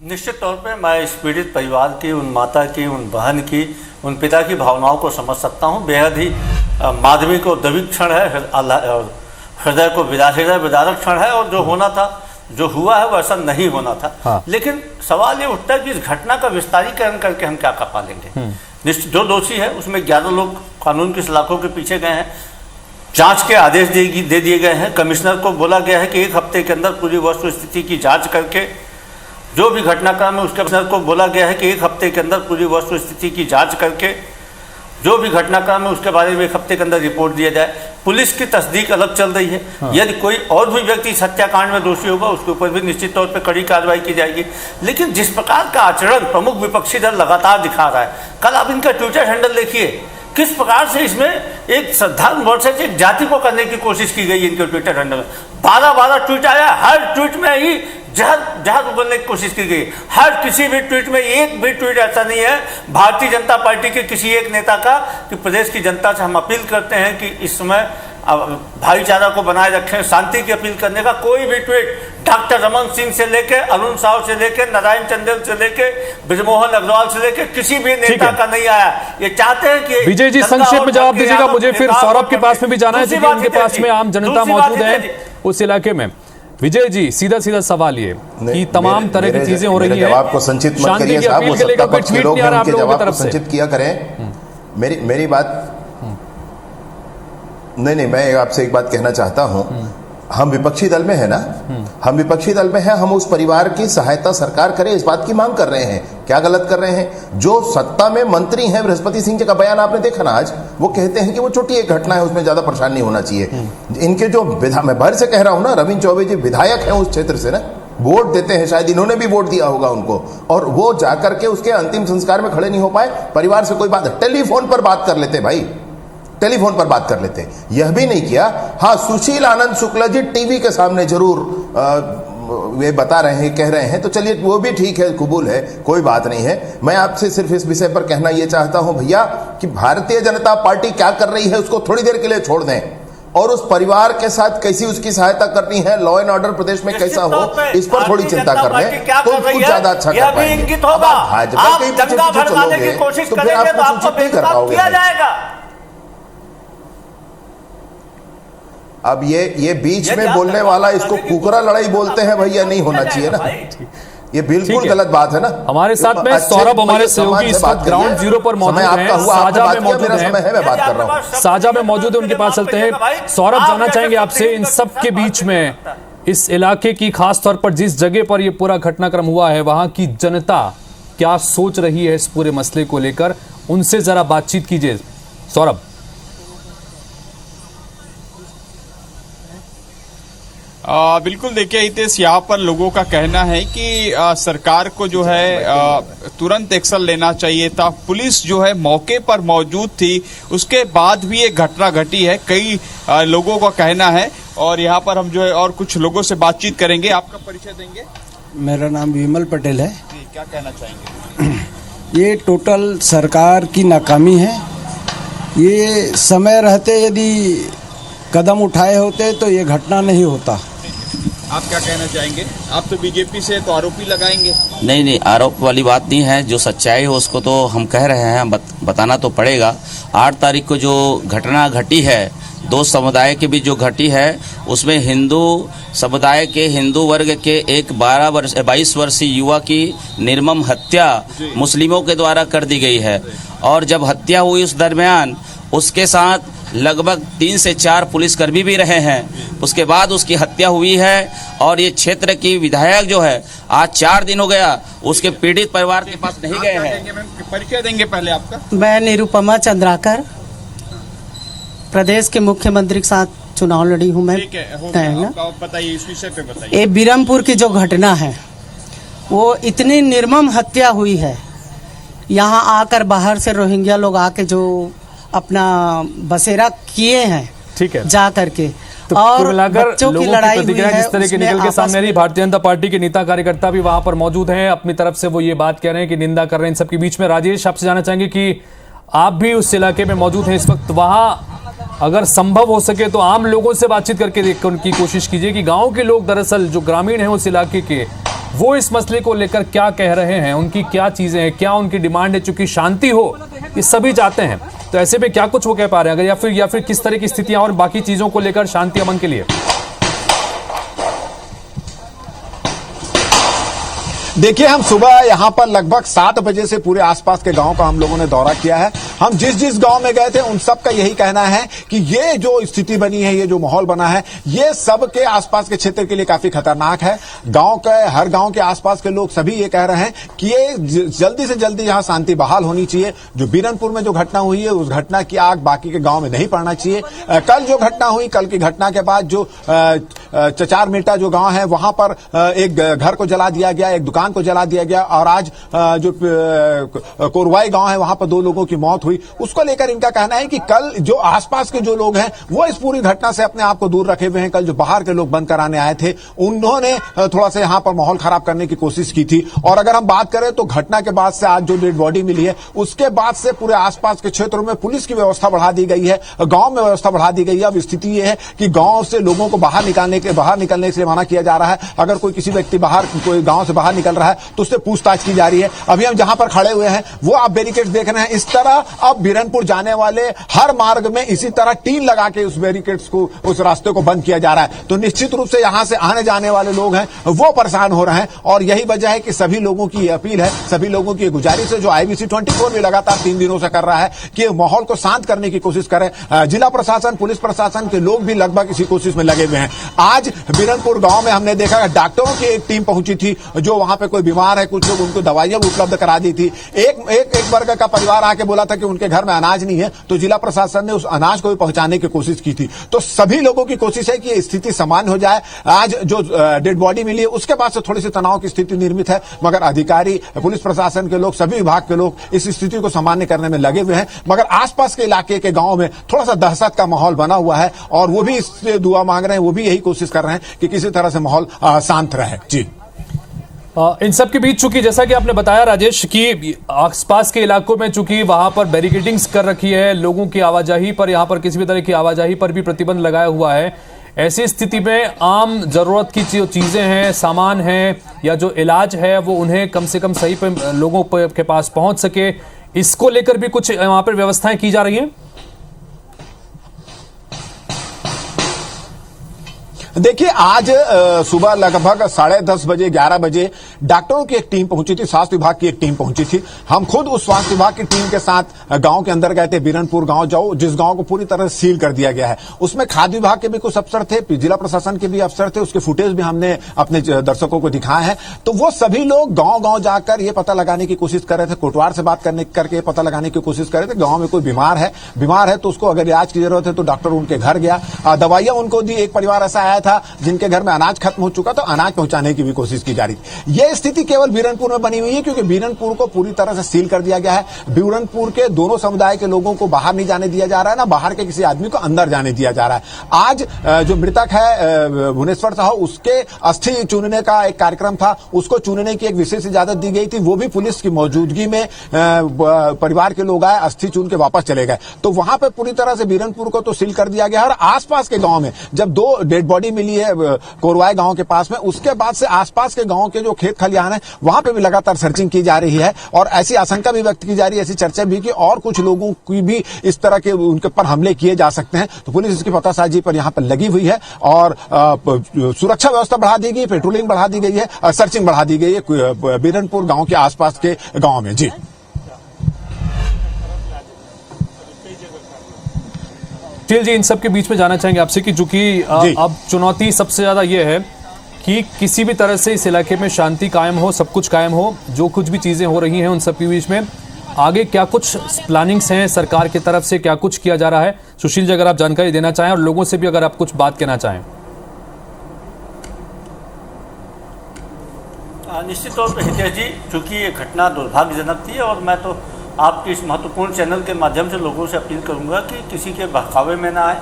निश्चित तौर पे मैं इस पीड़ित परिवार की, उन माता की, उन बहन की, उन पिता की भावनाओं को समझ सकता हूं। बेहद ही माधवी को दविक क्षण है, हृदय को विदारक क्षण है, और जो होना था, जो हुआ है, वो ऐसा नहीं होना था। हाँ। लेकिन सवाल ये उठता है कि इस घटना का विस्तारीकरण करके हम क्या कर पालेंगे। जो दोषी है उसमें 11 लोग कानून की सलाखों के पीछे गए हैं, जांच के आदेश दे दिए गए हैं। कमिश्नर को बोला गया है कि 1 हफ्ते के अंदर पूरी वस्तुस्थिति की जांच करके, जो भी घटनाक्रम है उसके कमिश्नर को बोला गया है कि 1 हफ्ते के अंदर पूरी वस्तुस्थिति की जांच करके, जो भी घटनाक्रम है उसके बारे में 1 हफ्ते के अंदर रिपोर्ट दिया जाए। पुलिस की तस्दीक अलग चल रही है। हाँ। यदि कोई और भी व्यक्ति इस हत्याकांड में दोषी होगा उसके ऊपर भी निश्चित तौर पर कड़ी कार्रवाई की जाएगी। लेकिन जिस प्रकार का आचरण प्रमुख विपक्षी दल लगातार दिखा रहा है, कल आप इनका ट्विटर हैंडल देखिए, किस प्रकार से इसमें एक श्रद्धालु वर्सेस एक जाति को करने की कोशिश की गई इनके ट्विटर हैंडल में। 12 ट्वीट आया, हर ट्वीट में ही जहर उगलने की कोशिश की गई। हर किसी भी ट्वीट में एक भी ट्वीट ऐसा नहीं है भारतीय जनता पार्टी के किसी एक नेता का कि प्रदेश की जनता से हम अपील करते हैं कि इस समय भाईचारा को बनाए रखें, शांति की अपील करने का कोई भी ट्वीट डॉक्टर रमन सिंह से लेके, अरुण साव से लेके, नारायण चंदेल से लेके, ब्रजमोहन अग्रवाल से लेके किसी भी नेता का नहीं आया। ये चाहते हैं कि विजय जी संक्षेप में जवाब दीजिएगा, मुझे फिर सौरभ के पास में भी जाना है क्योंकि उनके पास में आम जनता मौजूद है उस इलाके में। विजय जी सीधा सवाल ये कि तमाम तरह की चीजें हो रही है, जवाब को संचित मत करिए साहब, वो सत्ता पक्ष के लोग हैं, उनके जवाब को संचित किया करें। मेरी बात नहीं, मैं आपसे एक बात कहना चाहता हूं। हम विपक्षी दल में है ना, हम विपक्षी दल में है, हम उस परिवार की सहायता सरकार करे इस बात की मांग कर रहे हैं। क्या गलत कर रहे हैं? जो सत्ता में मंत्री हैं, बृहस्पति सिंह जी का बयान आपने देखा ना आज, वो कहते हैं कि वो छोटी एक घटना है, उसमें ज्यादा परेशान नहीं होना चाहिए। इनके जो मैं भर से कह रहा हूं ना, रविंद्र चौबे जी विधायक हैं उस क्षेत्र से ना, वोट देते हैं, शायद इन्होंने भी वोट दिया होगा उनको, और वो जाकर के उसके अंतिम संस्कार में खड़े नहीं हो पाए। परिवार से कोई बात, टेलीफोन पर बात कर लेते भाई, टेलीफोन पर बात कर लेते, यह भी नहीं किया। हाँ, सुशील आनंद शुक्ला जी टीवी के सामने जरूर वे बता रहे हैं, कह रहे हैं, तो चलिए वो भी ठीक है, कबूल है, कोई बात नहीं है। मैं आपसे सिर्फ इस विषय पर कहना यह चाहता हूं भैया कि भारतीय जनता पार्टी क्या कर रही है उसको थोड़ी देर के लिए छोड़ दें, और उस परिवार के साथ कैसी उसकी सहायता करनी है, लॉ एंड ऑर्डर प्रदेश में कैसा हो, इस पर थोड़ी चिंता कर लें तो कुछ ज्यादा अच्छा कर पाएंगे। भाजपा के पीछे चलोगे तो फिर आप कुछ उचित नहीं कर पाओगे। अब ये बीच में बोलने वाला, इसको कुकरा लड़ाई बोलते हैं भैया, नहीं होना चाहिए ना, ये बिल्कुल गलत बात है ना। हमारे साथ में सौरभ, हमारे सहयोगी इस वक्त ग्राउंड जीरो पर मौजूद हैं, साझा में मौजूद हैं, मैं बात कर रहा हूं, साझा में मौजूद है, उनके पास चलते हैं। सौरभ, जानना चाहेंगे आपसे, इन सब के बीच में इस इलाके की, खास तौर पर जिस जगह पर ये पूरा घटनाक्रम हुआ है, वहां की जनता क्या सोच रही है इस पूरे मसले को लेकर, उनसे जरा बातचीत कीजिए सौरभ। बिल्कुल, देखिए हितेश, यहाँ पर लोगों का कहना है कि सरकार को जो है तुरंत एक्शन लेना चाहिए था। पुलिस जो है मौके पर मौजूद थी, उसके बाद भी ये घटना घटी है, कई लोगों का कहना है। और यहाँ पर हम जो है और कुछ लोगों से बातचीत करेंगे। आपका परिचय देंगे? मेरा नाम विमल पटेल है। जी, क्या कहना चाहेंगे? ये टोटल सरकार की नाकामी है। ये समय रहते यदि कदम उठाए होते तो ये घटना नहीं होता। आप क्या कहना चाहेंगे? आप तो बीजेपी से तो आरोपी लगाएंगे। नहीं, आरोप वाली बात नहीं है, जो सच्चाई हो उसको तो हम कह रहे हैं, बताना तो पड़ेगा। 8 तारीख को जो घटना घटी है, 2 समुदाय के बीच जो घटी है, उसमें हिंदू समुदाय के, हिंदू वर्ग के एक 22 वर्षीय युवा की निर्मम हत्या मुस्लिमों के द्वारा कर दी गई है। और जब हत्या हुई उस दरमियान उसके साथ लगभग 3 से 4 पुलिसकर्मी भी रहे हैं। उसके बाद उसकी हत्या हुई है और ये क्षेत्र की विधायक जो है आज 4 दिन हो गया उसके पीड़ित परिवार के पास नहीं गए हैं। परिचय देंगे पहले आपका? मैं निरुपमा चंद्राकर, प्रदेश के मुख्यमंत्री के साथ चुनाव लड़ी हूँ मैं। बताइए, इस विषय पे बताइए। ये बिरमपुर की जो घटना है, वो इतनी निर्मम हत्या हुई है। यहाँ आकर बाहर से रोहिंग्या लोग आके जो अपना बसेरा किए हैं, ठीक है, जा करके, तो और बच्चों की लड़ाई हुई है, जिस तरह की निकल के सामने रही। भारतीय जनता पार्टी के नेता कार्यकर्ता भी वहां पर मौजूद हैं, अपनी तरफ से वो ये बात कह रहे हैं कि निंदा कर रहे हैं इन सबके बीच में। राजेश, आपसे जानना चाहेंगे कि आप भी उस इलाके में मौजूद हैं इस वक्त, वहां अगर संभव हो सके तो आम लोगों से बातचीत करके देखकर उनकी कोशिश कीजिए कि गाँव के लोग, दरअसल जो ग्रामीण है उस इलाके के, वो इस मसले को लेकर क्या कह रहे हैं, उनकी क्या चीजें हैं, क्या उनकी डिमांड है। चूंकि शांति हो ये सभी चाहते हैं, तो तो ऐसे में क्या कुछ वो कह पा रहे हैं अगर या फिर किस तरह की स्थितियां और बाकी चीजों को लेकर शांति अमन के लिए? देखिए, हम सुबह यहाँ पर लगभग 7 बजे से पूरे आसपास के गांव का हम लोगों ने दौरा किया है। हम जिस जिस गांव में गए थे उन सब का यही कहना है कि ये जो स्थिति बनी है, ये जो माहौल बना है, ये सब के आसपास के क्षेत्र के लिए काफी खतरनाक है। गांव के हर गांव के आसपास के लोग सभी ये कह रहे हैं कि ये जल्दी से जल्दी यहाँ शांति बहाल होनी चाहिए। जो बीरनपुर में जो घटना हुई है, उस घटना की आग बाकी के गांव में नहीं पड़ना चाहिए। कल जो घटना हुई, कल की घटना के बाद जो चचार मेटा जो गांव है, वहां पर एक घर को जला दिया गया, एक दुकान को जला दिया गया, और आज जो कोरवाई गांव है वहां पर 2 लोगों की मौत हुई। उसको लेकर इनका कहना है कि कल जो आसपास के जो लोग हैं वो इस पूरी घटना से अपने आप को दूर रखे हुए हैं। कल जो बाहर के लोग बंद कराने आए थे, उन्होंने थोड़ा सा यहां पर माहौल खराब करने की कोशिश की थी। और अगर हम बात करें तो घटना के बाद से आज जो डेड बॉडी मिली है, उसके बाद से पूरे आसपास के क्षेत्रों में पुलिस की व्यवस्था बढ़ा दी गई है, गांव में व्यवस्था बढ़ा दी गई है। अब स्थिति यह है कि गांव से लोगों को बाहर निकलने से मना किया जा रहा है। अगर कोई किसी व्यक्ति कोई गांव से बाहर निकल रहा है तो उससे पूछताछ की जा रही है। अभी हम जहां पर खड़े हुए हैं वो आप बैरिकेड देख रहे हैं। इस तरह अब बीरनपुर जाने वाले हर मार्ग में इसी तरह टीन लगा के उस बैरिकेड्स को, उस रास्ते को बंद किया जा रहा है। तो निश्चित रूप से यहां से आने जाने वाले लोग हैं वो परेशान हो रहे हैं। और यही वजह है कि सभी लोगों की अपील है, सभी लोगों की गुजारिश है, जो IBC 24 भी लगातार 3 दिनों से कर रहा है कि माहौल को शांत करने की कोशिश करें। जिला प्रशासन, पुलिस प्रशासन के लोग भी लगभग इसी कोशिश में लगे हुए हैं। आज बीरनपुर गांव में हमने देखा डॉक्टरों की एक टीम पहुंची थी, जो वहां पे कोई बीमार है, कुछ लोग उनको दवाइयां भी उपलब्ध करा दी थी। एक वर्ग का परिवार आके बोला था कि उनके घर में अनाज नहीं है, तो जिला प्रशासन ने उस अनाज को भी पहुंचाने की कोशिश की थी। तो सभी लोगों की कोशिश है कि स्थिति सामान्य हो जाए। आज जो डेड बॉडी मिली है उसके बाद से थोड़ी सी तनाव की स्थिति निर्मित है, मगर अधिकारी, पुलिस प्रशासन के लोग, सभी विभाग के लोग इस स्थिति को सामान्य करने में लगे हुए हैं। मगर आसपास के इलाके के गांव में थोड़ा सा दहशत का माहौल बना हुआ है और वो भी इससे दुआ मांग रहे हैं, वो भी यही कोशिश कर रहे हैं कि किसी तरह से माहौल शांत रहे। जी, इन सब के बीच चूंकि जैसा कि आपने बताया राजेश कि आसपास के इलाकों में चूंकि वहां पर बैरिकेडिंग्स कर रखी है, लोगों की आवाजाही पर, यहां पर किसी भी तरह की आवाजाही पर भी प्रतिबंध लगाया हुआ है। ऐसी स्थिति में आम जरूरत की जो चीजें हैं, सामान है या जो इलाज है, वो उन्हें कम से कम सही पे लोगों के पास पहुंच सके, इसको लेकर भी कुछ वहां पर व्यवस्थाएं की जा रही हैं। देखिए, आज सुबह लगभग 10:30 बजे, 11 बजे डॉक्टरों की एक टीम पहुंची थी, स्वास्थ्य विभाग की एक टीम पहुंची थी। हम खुद उस स्वास्थ्य विभाग की टीम के साथ गांव के अंदर गए थे, बीरनपुर गांव, जिस गांव को पूरी तरह से सील कर दिया गया है। उसमें खाद्य विभाग के भी कुछ अफसर थे, जिला प्रशासन के भी अफसर थे, उसके फुटेज भी हमने अपने दर्शकों को दिखाए हैं। तो वो सभी लोग गांव जाकर ये पता लगाने की कोशिश कर रहे थे, कोटवार से बात करके पता लगाने की कोशिश कर रहे थे गांव में कोई बीमार है तो उसको अगर इलाज की जरूरत है तो डॉक्टर उनके घर गया, दवाइयां उनको दी। एक परिवार ऐसा आया था जिनके घर में अनाज खत्म हो चुका, तो अनाज पहुंचाने की भी कोशिश की जा रही थी। यह स्थिति केवल बीरनपुर में बनी हुई है क्योंकि बीरनपुर को पूरी तरह से सील कर दिया गया है। बीरनपुर के दोनों समुदाय के लोगों को बाहर नहीं जाने दिया जा रहा है, ना बाहर के किसी आदमी को अंदर जाने दिया जा रहा है। आज जो मृतक है भुवनेश्वर साहू, उसके अस्थि चुनने का एक कार्यक्रम था, उसको चुनने की एक विशेष इजाजत दी गई थी। वो भी पुलिस की मौजूदगी में परिवार के लोग आए, अस्थि चुन के वापस चले गए। तो वहां पर पूरी तरह से बीरनपुर को तो सील कर दिया गया। और आसपास के गांव में जब 2 डेड बॉडी मिली है कोरवाई गांव के पास में, उसके बाद से आसपास के गांव के जो खेत खलिहान है वहां पे भी लगातार सर्चिंग की जा रही है। और ऐसी आशंका भी व्यक्त की जा रही है, ऐसी चर्चा भी कि और कुछ लोगों की भी इस तरह के उनके पर हमले किए जा सकते हैं। तो पुलिस इसकी पतासाजी पर यहां पर लगी हुई है और सुरक्षा व्यवस्था बढ़ा दी गई, पेट्रोलिंग बढ़ा दी गई है और सर्चिंग बढ़ा दी गई है बीरनपुर गांव के आसपास के गांव में। जी, जी, इन सब के बीच में जाना चाहेंगे आपसे कि चूंकि अब चुनौती सबसे ज्यादा यह है कि किसी भी तरह से इस इलाके में शांति कायम हो, सब कुछ कायम हो, जो कुछ भी चीजें हो रही हैं उन सब के बीच में आगे क्या कुछ प्लानिंग्स हैं सरकार की तरफ से, क्या कुछ किया जा रहा है? सुशील जी, अगर आप जानकारी देना चाहें और लोगों से भी अगर आप कुछ बात कहना चाहें। निश्चित तौर पर हितेश जी, चूंकि ये घटना दुर्भाग्यजनक थी और मैं तो आपके इस महत्वपूर्ण चैनल के माध्यम से लोगों से अपील करूंगा कि किसी के बहकावे में ना आए,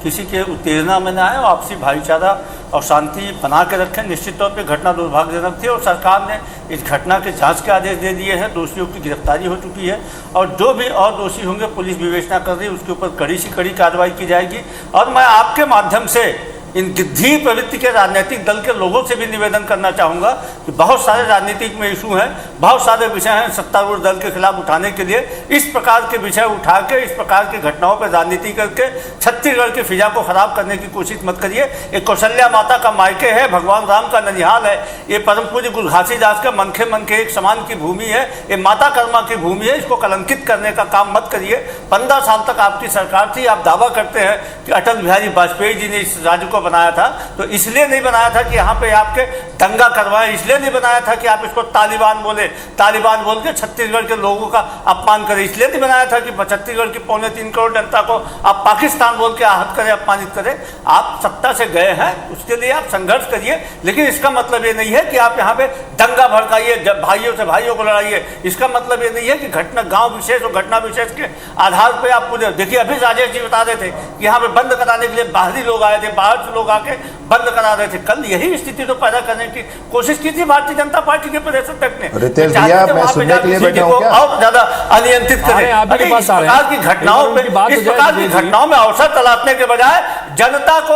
किसी के उत्तेजना में ना आए और आपसी भाईचारा और शांति बना के रखें। निश्चित तौर पे घटना दुर्भाग्यजनक थी और सरकार ने इस घटना के जांच के आदेश दे दिए हैं, दोषियों की गिरफ्तारी हो चुकी है और जो भी और दोषी होंगे पुलिस विवेचना कर रही है, उसके ऊपर कड़ी से कड़ी कार्रवाई की जाएगी। और मैं आपके माध्यम से इन गिद्धी प्रवृत्ति के राजनीतिक दल के लोगों से भी निवेदन करना चाहूँगा कि बहुत सारे राजनीतिक में इशू हैं, बहुत सारे विषय हैं सत्तारूढ़ दल के खिलाफ उठाने के लिए। इस प्रकार के विषय उठा के, इस प्रकार की घटनाओं पर राजनीति करके छत्तीसगढ़ की फिजा को खराब करने की कोशिश मत करिए। एक कौशल्या माता का मायके है, भगवान राम का ननिहाल है, ये परम पूज्य गुरु घासीदास का मन के एक समान की भूमि है, ये माता कर्मा की भूमि है। इसको कलंकित करने का काम मत करिए। 15 साल तक आपकी सरकार थी, आप दावा करते हैं कि अटल बिहारी वाजपेयी जी ने इस राज्य को बनाया था, तो इसलिए नहीं बनाया था कि यहाँ पे आपके दंगा करवाए, इसलिए नहीं बनाया था कि आप इसको तालिबान बोले, तालिबान बोल के छत्तीसगढ़ के लोगों का अपमान करें, इसलिए नहीं बनाया था कि छत्तीसगढ़ की 3.25 करोड़ जनता को आप पाकिस्तान बोल के आहत करें, अपमानित करें। आप सत्ता से गए हैं, उसके लिए आप संघर्ष करिए, लेकिन इसका मतलब ये नहीं है कि आप यहाँ पे दंगा भड़काइए, भाइयों से भाइयों को लड़ाइए। इसका मतलब ये नहीं है कि घटना गांव विशेष और घटना विशेष के आधार पे आप पूरे देखिए। अभी राजेश जी बता रहे थे कि यहाँ पे बंद कराने के लिए बाहरी लोग आए थे, बाहर से लोग आके बंद करा रहे थे। कल यही स्थिति तो पैदा करने की कोशिश की थी भारतीय जनता पार्टी के प्रदेश अध्यक्ष ने। रितेश भैया, मैं सुनने के लिए बैठा हूं क्या? और ज्यादा अनियंत्रित करें। इस प्रकार की घटनाओं में अवसर तलाशने के बजाय जनता को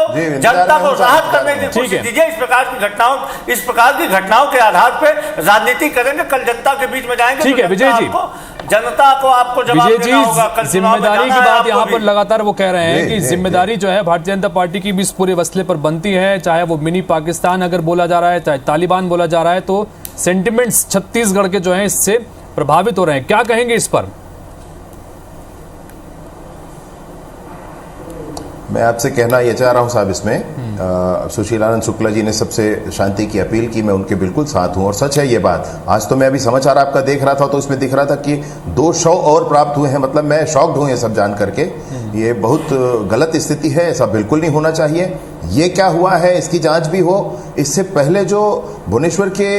राहत करने की कोशिश कीजिए। इस प्रकार की घटनाओं के आधार पर राजनीति करेंगे, कल जनता के बीच में जाएंगे। ठीक है विजय जी, जनता को आपको जवाब देना होगा। कल जिम्मेदारी की बात यहाँ पर लगातार वो कह रहे हैं कि जिम्मेदारी जो है भारतीय जनता पार्टी की भी इस पूरे मसले पर बनती है, चाहे वो मिनी पाकिस्तान अगर बोला जा रहा है, चाहे तालिबान बोला जा रहा है, तो सेंटिमेंट्स छत्तीसगढ़ के जो हैं इससे प्रभावित हो रहे हैं। क्या कहेंगे इस पर? मैं आपसे कहना ये चाह रहा हूं साहब, इसमें सुशीलानंद शुक्ला जी ने सबसे शांति की अपील की, मैं उनके बिल्कुल साथ हूं और सच है ये बात। आज तो मैं अभी समाचार आपका देख रहा था तो उसमें दिख रहा था कि 2 शव और प्राप्त हुए हैं। मतलब मैं शॉक्ड हूं ये सब जान करके। ये बहुत गलत स्थिति है, ऐसा बिल्कुल नहीं होना चाहिए। ये क्या हुआ है इसकी जांच भी हो, इससे पहले जो भुवनेश्वर के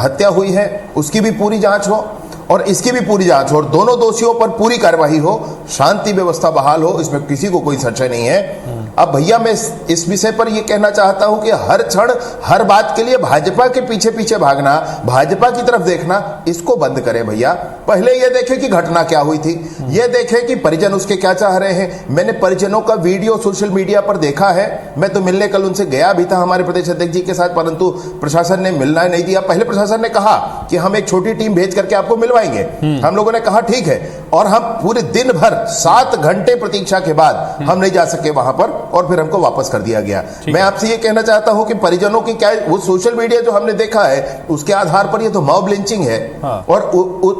हत्या हुई है उसकी भी पूरी जांच हो और इसकी भी पूरी जांच हो और दोनों दोषियों पर पूरी कार्रवाई हो, शांति व्यवस्था बहाल हो, इसमें किसी को कोई संशय नहीं है। अब भैया मैं इस विषय पर यह कहना चाहता हूं कि हर क्षण हर बात के लिए भाजपा के पीछे पीछे भागना, भाजपा की तरफ देखना, इसको बंद करें भैया। पहले यह देखें कि घटना क्या हुई थी, यह देखें कि परिजन उसके क्या चाह रहे हैं। मैंने परिजनों का वीडियो सोशल मीडिया पर देखा है। मैं तो मिलने कल उनसे गया भी था हमारे प्रदेश अध्यक्ष जी के साथ, परंतु प्रशासन ने मिलना नहीं दिया। पहले प्रशासन ने कहा कि हम एक छोटी टीम भेज करके आपको मिलवाएंगे। हम लोगों ने कहा ठीक है, और हम पूरे दिन भर 7 घंटे प्रतीक्षा के बाद हम नहीं जा सके वहां पर और फिर हमको वापस कर दिया गया। मैं आपसे ये कहना चाहता हूं कि परिजनों की क्या, वो सोशल मीडिया जो हमने देखा है उसके आधार पर ये तो मॉब लिंचिंग है। और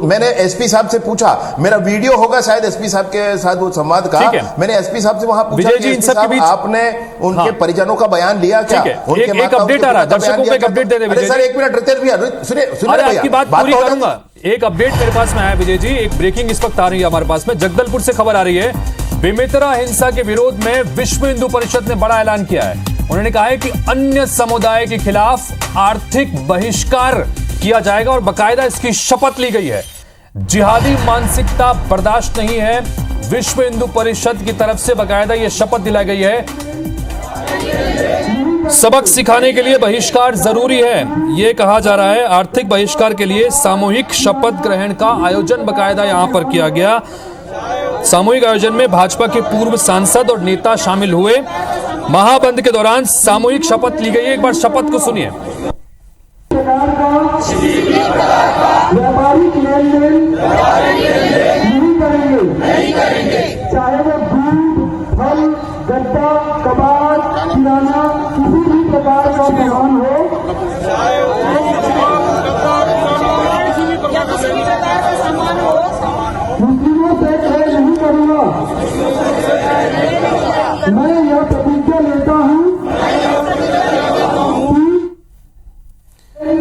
मैंने एसपी साहब से पूछा, मेरा वीडियो होगा शायद एसपी साहब के साथ वो संवाद का, मैंने एसपी साहब से वहां पूछा कि एसपी साहब आपने उनके परिजनों का बयान लिया क्या? उनके एक अपडेट आ रहा है, दर्शकों को एक अपडेट दे दे। सर 1 मिनट रितेश भैया सुनिए, आपकी बात पूरी करूंगा। एक अपडेट मेरे पास में आया विजय जी, एक ब्रेकिंग इस वक्त आ रही है हमारे पास में। जगदलपुर से खबर आ रही है, बेमेतरा हिंसा के विरोध में विश्व हिंदू परिषद ने बड़ा ऐलान किया है। उन्होंने कहा है कि अन्य समुदाय के खिलाफ आर्थिक बहिष्कार किया जाएगा और बाकायदा इसकी शपथ ली गई है। जिहादी मानसिकता बर्दाश्त नहीं है, विश्व हिंदू परिषद की तरफ से बाकायदा यह शपथ दिलाई गई है। सबक सिखाने के लिए बहिष्कार जरूरी है, यह कहा जा रहा है। आर्थिक बहिष्कार के लिए सामूहिक शपथ ग्रहण का आयोजन बाकायदा यहां पर किया गया। सामूहिक आयोजन में भाजपा के पूर्व सांसद और नेता शामिल हुए। महाबंद के दौरान सामूहिक शपथ ली गई है। एक बार शपथ को सुनिए। व्यापारिक लेन-देन नहीं करेंगे, चाहे वो दूध, फल, गद्दा, कबाड़, किराना, किसी भी प्रकार का सामान हो, मुस्लिमों से क्रय नहीं करूंगा। मैं यह प्रतिज्ञा लेता हूँ,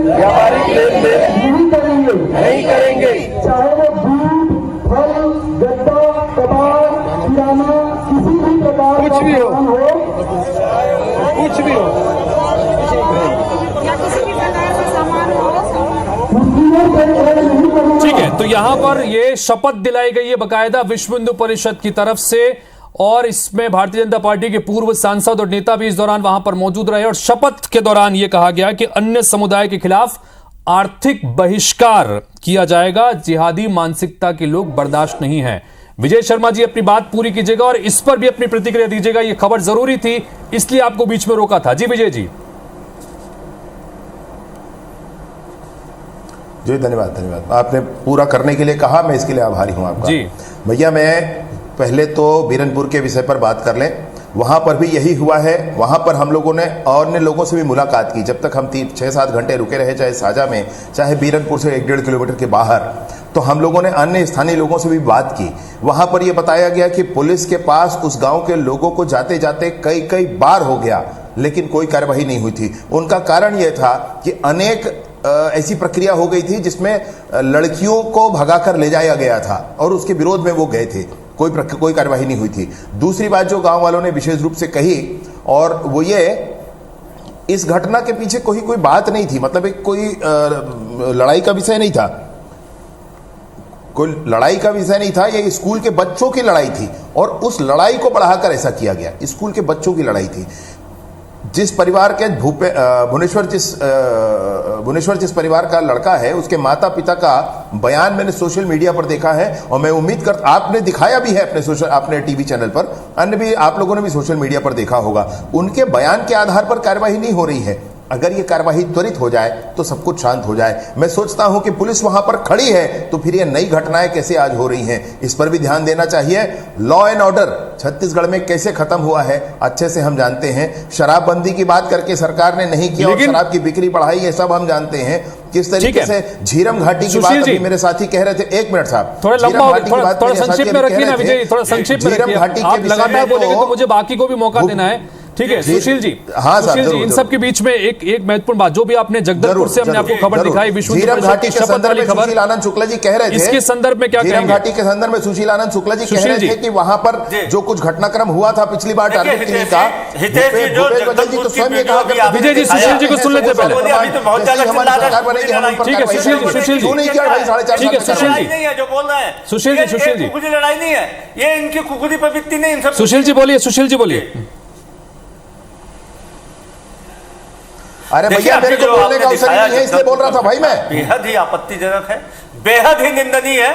व्यापारिक लेन-देन नहीं करेंगे, चाहे वो दूध, फल, गद्दा, कबाड़, किराना, किसी भी प्रकार का सामान हो, कुछ भी हो, ठीक है, तो यहां पर यह शपथ दिलाई गई है बाकायदा विश्व हिंदू परिषद की तरफ से, और इसमें भारतीय जनता पार्टी के पूर्व सांसद और नेता भी इस दौरान वहां पर मौजूद रहे। और शपथ के दौरान यह कहा गया कि अन्य समुदाय के खिलाफ आर्थिक बहिष्कार किया जाएगा, जिहादी मानसिकता के लोग बर्दाश्त नहीं है। विजय शर्मा जी अपनी बात पूरी कीजिएगा और इस पर भी अपनी प्रतिक्रिया दीजिएगा। ये खबर जरूरी थी, इसलिए आपको बीच में रोका था। जी विजय जी। जी धन्यवाद धन्यवाद, आपने पूरा करने के लिए कहा, मैं इसके लिए आभारी हूं आपका। जी भैया, मैं पहले तो बीरनपुर के विषय पर बात कर लें। वहां पर भी यही हुआ है। वहां पर हम लोगों ने और ने लोगों से भी मुलाकात की। जब तक हम 6-7 घंटे रुके रहे, चाहे साजा में, चाहे बीरनपुर से 1-1.5 किलोमीटर के बाहर, तो हम लोगों ने अन्य स्थानीय लोगों से भी बात की। वहां पर यह बताया गया कि पुलिस के पास उस गांव के लोगों को जाते जाते कई बार हो गया, लेकिन कोई कार्यवाही नहीं हुई थी। उनका कारण यह था कि अनेक ऐसी प्रक्रिया हो गई थी जिसमें लड़कियों को भगाकर ले जाया गया था और उसके विरोध में वो गए थे। कोई कार्यवाही नहीं हुई थी। दूसरी बात जो गांव वालों ने विशेष रूप से कही, और वो ये, इस घटना के पीछे कोई बात नहीं थी, मतलब एक कोई लड़ाई का विषय नहीं था, कोई लड़ाई का विषय नहीं था। ये स्कूल के बच्चों की लड़ाई थी और उस लड़ाई को बढ़ाकर ऐसा किया गया। स्कूल के बच्चों की लड़ाई थी। जिस परिवार के भुवनेश्वर जिस परिवार का लड़का है, उसके माता पिता का बयान मैंने सोशल मीडिया पर देखा है और मैं उम्मीद कर, आपने दिखाया भी है अपने टीवी चैनल पर, अन्य भी आप लोगों ने भी सोशल मीडिया पर देखा होगा। उनके बयान के आधार पर कार्यवाही नहीं हो रही है। अगर ये कार्यवाही त्वरित हो जाए तो सब कुछ शांत हो जाए। मैं सोचता हूं कि पुलिस वहां पर खड़ी है तो फिर ये नई घटनाएं कैसे आज हो रही हैं, इस पर भी ध्यान देना चाहिए। लॉ एंड ऑर्डर छत्तीसगढ़ में कैसे खत्म हुआ है अच्छे से हम जानते हैं। शराबबंदी की बात करके सरकार ने नहीं किया और शराब की बिक्री बढ़ाई, ये सब हम जानते हैं। किस तरीके से झीरम घाटी की बात अभी मेरे साथी कह रहे थे। 1 मिनट साहब, थोड़ा संक्षिप्त में रखिए ना विजय, थोड़ा संक्षिप्त में रखिए। आप लगातार बोलेंगे तो मुझे बाकी को भी मौका देना है। ठीक है सुशील जी, हाँ सुशील जी, इन सब के बीच में एक महत्वपूर्ण बात, जो भी आपने जगदलपुर से हमने आपको खबर दिखाई, विश्व घाटी के संदर्भ में सुशील आनंद शुक्ला जी कह रहे थे, इसके संदर्भ में क्या कहेंगे? घाटी के संदर्भ में सुशील आनंद शुक्ला जी कह रहे थे कि वहां पर जो कुछ घटनाक्रम हुआ था पिछली बार टारगेट किलिंग का, भूपेश बघेल जी तो स्वयं ये कहा। विजय जी सुशील जी को सुन लेते पहले। ठीक है सुशील जी, सुशील जी, ठीक है सुशील जी, जो बोल रहे हैं सुशील जी, सुशील जी, कुकुरी लड़ाई नहीं है, ये इनकी कुकुरी प्रवृत्ति नहीं। सुशील जी बोलिए, सुशील जी बोलिए। अरे भैया मेरे को बोलने का अवसर नहीं है, इसलिए बोल रहा था भाई मैं। बेहद ही आपत्तिजनक है, बेहद ही निंदनीय है,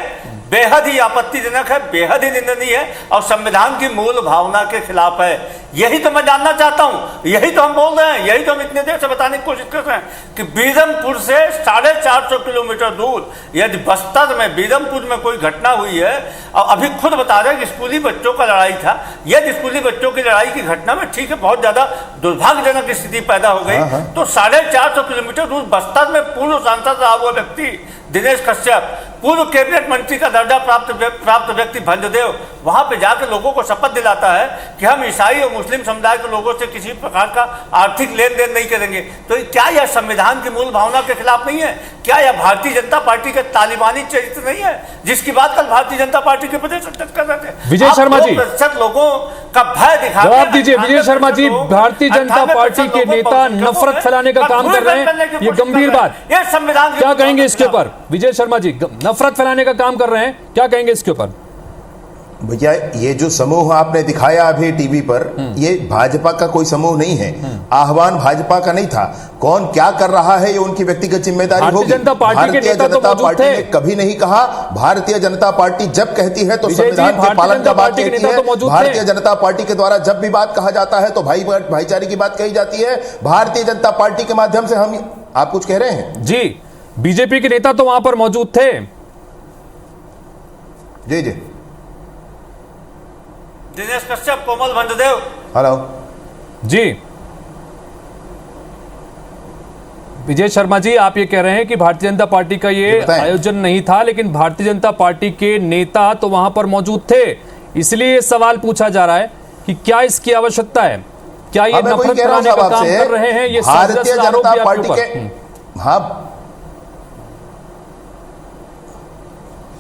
बेहद ही आपत्तिजनक है, बेहद ही निंदनीय है और संविधान की मूल भावना के खिलाफ है। यही तो मैं जानना चाहता हूं, यही तो हम बोल रहे हैं, यही तो हम इतने देर से बताने की कोशिश कर रहे हैं कि बीरमपुर से 450 किलोमीटर दूर यदि बस्तर में बीरमपुर में कोई घटना हुई है, और अभी खुद बता रहे हैं कि स्कूली बच्चों का लड़ाई था। यदि स्कूली बच्चों की लड़ाई की घटना में ठीक है, बहुत ज्यादा दुर्भाग्यजनक स्थिति पैदा हो गई, तो 450 किलोमीटर दूर बस्तर में पूर्व सांसद रहा हुआ व्यक्ति दिनेश कश्यप, पूर्व कैबिनेट मंत्री का दर्जा प्राप्त व्यक्ति भंजदेव, वहां पे जाकर लोगों को शपथ दिलाता है कि हम ईसाई और मुस्लिम समुदाय के लोगों से किसी प्रकार का आर्थिक लेन देन नहीं करेंगे। तो क्या यह संविधान की मूल भावना के खिलाफ नहीं है? क्या यह भारतीय जनता पार्टी के तालिबानी चरित्र नहीं है, जिसकी बात कल भारतीय जनता पार्टी के प्रदेश अध्यक्ष कर रहे थे? विजय शर्मा जी, 2% लोगों का भय दिखा, जवाब दीजिए। विजय शर्मा जी, भारतीय जनता पार्टी के नेता नफरत फैलाने का काम कर रहे हैं, ये गंभीर बात। ये संविधान क्या कहेंगे इसके ऊपर? विजय शर्मा जी नफरत फैलाने का काम कर रहे हैं, क्या कहेंगे इसके ऊपर? भैया ये जो समूह आपने दिखाया अभी टीवी पर, ये भाजपा का कोई समूह नहीं है। आह्वान भाजपा का नहीं था। कौन क्या कर रहा है ये उनकी व्यक्तिगत जिम्मेदारी होगी। भारतीय जनता पार्टी ने कभी नहीं कहा। भारतीय जनता पार्टी जब कहती है तो संविधान के पालन का बात कहती है। भारतीय जनता पार्टी के द्वारा जब भी बात कहा जाता है तो भाईचारे की बात कही जाती है। भारतीय जनता पार्टी के माध्यम से हम, आप कुछ कह रहे हैं जी? बीजेपी के नेता तो वहां पर मौजूद थे। जी जी, दिनेश कश्यप, कोमल भंजदेव। हेलो जी, विजय शर्मा जी, आप ये कह रहे हैं कि भारतीय जनता पार्टी का ये आयोजन नहीं था, लेकिन भारतीय जनता पार्टी के नेता तो वहां पर मौजूद थे, इसलिए सवाल पूछा जा रहा है कि क्या इसकी आवश्यकता है? क्या ये नफरत फैलाने का काम कर रहे हैं? ये भारतीय जनता पार्टी के, हाँ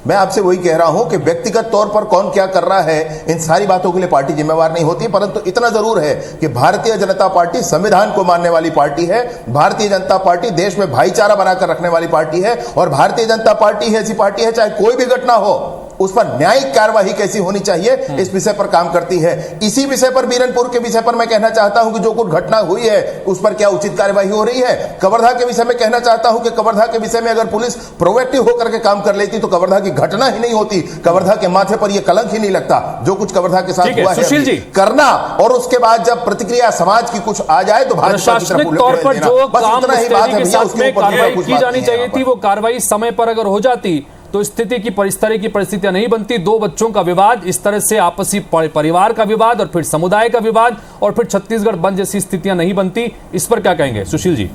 मैं आपसे वही कह रहा हूं कि व्यक्तिगत तौर पर कौन क्या कर रहा है, इन सारी बातों के लिए पार्टी जिम्मेवार नहीं होती, परंतु इतना जरूर है कि भारतीय जनता पार्टी संविधान को मानने वाली पार्टी है। भारतीय जनता पार्टी देश में भाईचारा बनाकर रखने वाली पार्टी है और भारतीय जनता पार्टी ऐसी पार्टी है, चाहे कोई भी घटना हो उस पर न्यायिक कार्यवाही कैसी होनी चाहिए, इस विषय पर काम करती है। इसी विषय पर, बीरनपुर के विषय पर मैं कहना चाहता हूं कि जो कुछ घटना हुई है उस पर क्या उचित कार्यवाही हो रही है। कवर्धा के विषय में कहना चाहता हूं कि कवर्धा के विषय में अगर पुलिस प्रोएक्टिव होकर के काम कर लेती तो कवर्धा की घटना ही नहीं होती, कवर्धा के माथे पर यह कलंक ही नहीं लगता जो कुछ कवर्धा के साथ हुआ है। सुशील जी, करना और उसके बाद जब प्रतिक्रिया समाज की कुछ आ जाए तो प्रशासनिक तौर पर जो काम मुस्तैदी के साथ में कार्रवाई की जानी चाहिए थी, वो कार्रवाई समय पर अगर हो जाती तो स्थिति की इस तरह की परिस्थितियां नहीं बनती। दो बच्चों का विवाद, इस तरह से आपसी परिवार का विवाद और फिर समुदाय का विवाद और फिर छत्तीसगढ़ बंद जैसी स्थितियां नहीं बनती। इस पर क्या कहेंगे सुशील जी?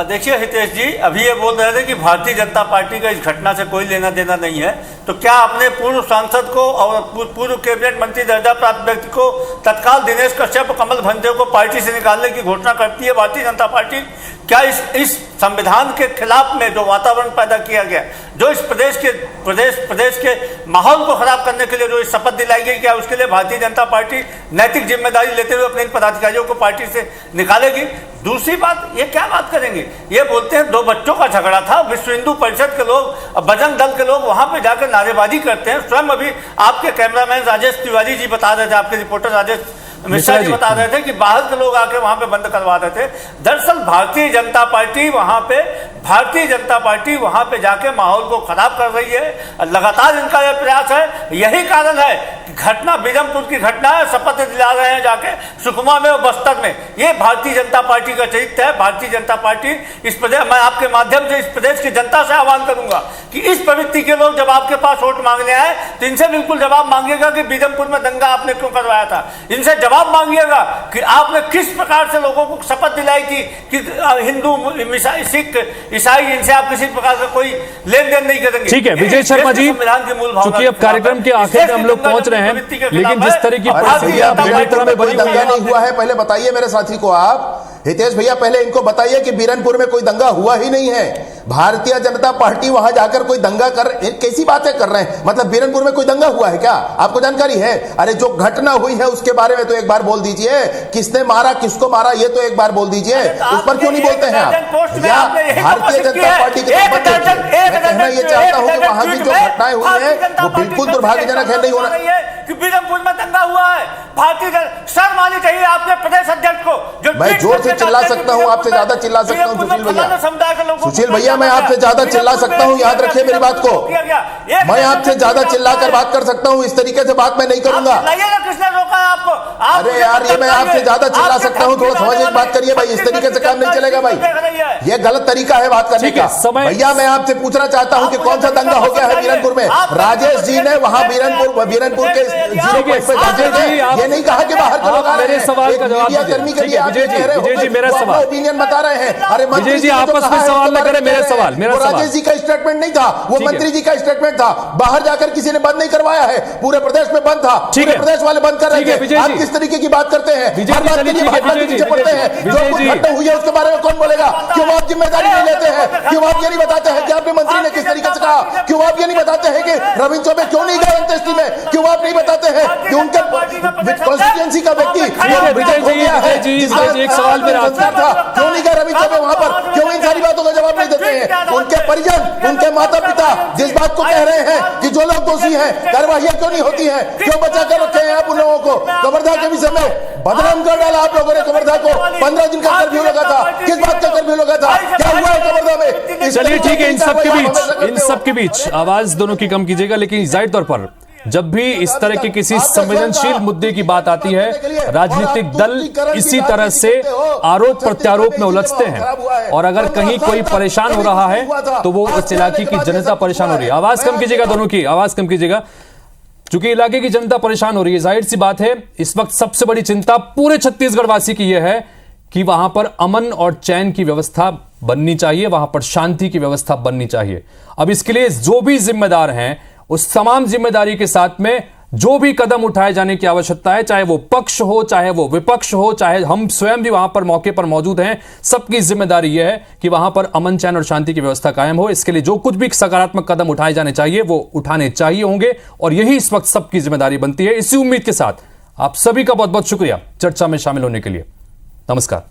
देखिए हितेश जी, अभी ये बोल रहे थे कि भारतीय जनता पार्टी का इस घटना से कोई लेना देना नहीं है, तो क्या अपने पूर्व सांसद को और पूर्व कैबिनेट मंत्री दर्जा प्राप्त व्यक्ति को तत्काल दिनेश कश्यप और कमल भंजदेव को पार्टी से निकालने की घोषणा करती है भारतीय जनता पार्टी? क्या इस संविधान के खिलाफ में जो वातावरण पैदा किया गया, जो इस प्रदेश के माहौल को खराब करने के लिए जो इस शपथ दिलाई गई, क्या उसके लिए भारतीय जनता पार्टी नैतिक जिम्मेदारी लेते हुए अपने इन पदाधिकारियों को पार्टी से निकालेगी? दूसरी बात, ये क्या बात करेंगे, ये बोलते हैं दो बच्चों का झगड़ा था, विश्व हिंदू परिषद के लोग, बजरंग दल के लोग वहां पे जाकर नारेबाजी करते हैं। स्वयं अभी आपके कैमरामैन राजेश तिवारी जी बता रहे थे, आपके रिपोर्टर राजेश मिश्रा जी बता रहे थे कि बाहर के लोग आके वहां पे बंद करवा रहे थे। दरअसल भारतीय जनता पार्टी वहां पे जाके माहौल को खराब कर रही है। लगातार इनका यह प्रयास है, यही कारण है कि घटना बीरमपुर की घटना है, शपथ दिला रहे हैं जाके सुकमा में और बस्तर में। ये भारतीय जनता पार्टी का चरित्र है। भारतीय जनता पार्टी इस प्रदेश, मैं आपके माध्यम से इस प्रदेश की जनता से आह्वान करूंगा कि इस प्रवृत्ति के लोग जब आपके पास वोट मांगने आए तो इनसे बिल्कुल जवाब मांगेगा कि बीरमपुर में दंगा आपने क्यों करवाया था। इनसे जवाब मांगिएगा कि आपने किस प्रकार से लोगों को शपथ दिलाई थी कि हिंदू, सिख, ईसाई, इनसे आप किसी प्रकार का कोई लेन देन नहीं करेंगे। ठीक है विजय शर्मा जी, चूंकि अब कार्यक्रम के आखिर में हम लोग पहुंच रहे हैं, लेकिन जिस तरह की परिस्थितियां बेमेतरा में बनी हुई है, नहीं हुआ है, पहले बताइए मेरे साथी को आप, हितेश भैया, पहले इनको बताइए कि बीरनपुर में कोई दंगा हुआ ही नहीं है। भारतीय जनता पार्टी वहां जाकर कोई दंगा कैसी बातें कर रहे हैं? मतलब बीरनपुर में कोई दंगा हुआ है क्या? आपको जानकारी है? अरे जो घटना हुई है उसके बारे में तो एक बार बोल दीजिए, किसने मारा, किसको मारा, ये तो एक बार बोल दीजिए। उस पर क्यों नहीं बोलते हैं आप? या भारतीय जनता पार्टी के मैं कहना ये चाहता हूं कि वहां की जो घटनाएं हुई है वो बिल्कुल दुर्भाग्यजनक है। नहीं होना कि बीरमपुर में दंगा हुआ है, भारतीय शर्म आनी चाहिए आपके प्रदेश अध्यक्ष को। जो मैं जोर से चिल्ला सकता हूं, आपसे ज्यादा चिल्ला सकता हूं सुशील भैया। सुशील भैया, मैं आपसे ज्यादा चिल्ला सकता हूं, याद रखिए मेरी बात को। मैं आपसे ज्यादा चिल्लाकर बात कर सकता हूं, इस तरीके से बात मैं नहीं करूंगा। किसने रोका है आपको? अरे यार, ये मैं आपसे ज्यादा चिल्ला सकता हूं, थोड़ा समझ के बात करिए भाई, इस तरीके से काम नहीं चलेगा भाई, ये गलत तरीका है बात करने का। भैया मैं आपसे पूछना चाहता हूं कि कौन सा दंगा हो गया है बीरनपुर में? राजेश जी ने वहां बीरनपुर के 0 पॉइंट पे ये नहीं कहा कि बाहर के लोग आ रहे हैं। सवाल का जवाब कर्मी के लिए विजय जी मेरा सवाल, ओपिनियन बता रहे हैं। अरे विजय जी आपस में सवाल न करें, मेरा सवाल राजेश जी का स्टेटमेंट नहीं था, वो मंत्री जी का स्टेटमेंट था। बाहर जाकर किसी ने बंद नहीं करवाया है, पूरे प्रदेश में बंद था, पूरे प्रदेश वाले बंद कर रहे थे। आप किस तरीके की बात करते हैं? हर बात के लिए भाजपा के पीछे पड़ते हैं। जो कुछ घटना हुई है उसके बारे में कौन बोलेगा? क्यों आप जिम्मेदारी नहीं लेते हैं? क्यों आप ये नहीं बताते हैं कि आपके मंत्री ने किस तरीके से कहा? क्यों आप ये नहीं बताते हैं कि रविंद्र चौबे क्यों नहीं गए अंत्येष्टि में? क्यों आप नहीं बताते हैं कि उनके कॉन्स्टिट्यूएंसी का व्यक्ति एक सवाल मेरा था, क्यों नहीं गए रविंद्र चौबे वहां पर? क्यों इन सारी बातों का जवाब नहीं देते हैं? उनके परिजन, उनके माता पिता जिस बात को कह रहे हैं कि जो लोग दोषी हैं कार्यवाही क्यों नहीं होती है? क्यों बचा कर रखे हैं आप उन लोगों को? कवर्धा के विषय में बदनाम कर डाला आप लोगों ने। कवर्धा को 15 दिन का कर्फ्यू लगा था, किस बात का कर्फ्यू लगा था? क्या हुआ है कवर्धा में? चलिए ठीक है, इन सब के बीच आवाज दोनों की कम कीजिएगा, लेकिन जाहिर तौर पर जब भी इस तरह के किसी संवेदनशील मुद्दे की बात आती है, राजनीतिक दल इसी तरह से आरोप प्रत्यारोप में उलझते हैं, और अगर कहीं कोई परेशान हो रहा है तो वो उस इलाके की जनता परेशान हो रही है। आवाज कम कीजिएगा, दोनों की आवाज कम कीजिएगा। चूंकि इलाके की जनता परेशान हो रही है, जाहिर सी बात है इस वक्त सबसे बड़ी चिंता पूरे छत्तीसगढ़ वासी की यह है कि वहां पर अमन और चैन की व्यवस्था बननी चाहिए, वहां पर शांति की व्यवस्था बननी चाहिए। अब इसके लिए जो भी जिम्मेदार हैं उस तमाम जिम्मेदारी के साथ में जो भी कदम उठाए जाने की आवश्यकता है, चाहे वो पक्ष हो, चाहे वो विपक्ष हो, चाहे हम स्वयं भी वहां पर मौके पर मौजूद हैं, सबकी जिम्मेदारी यह है कि वहां पर अमन चैन और शांति की व्यवस्था कायम हो। इसके लिए जो कुछ भी सकारात्मक कदम उठाए जाने चाहिए वो उठाने चाहिए होंगे, और यही इस वक्त सबकी जिम्मेदारी बनती है। इसी उम्मीद के साथ आप सभी का बहुत बहुत शुक्रिया चर्चा में शामिल होने के लिए। नमस्कार।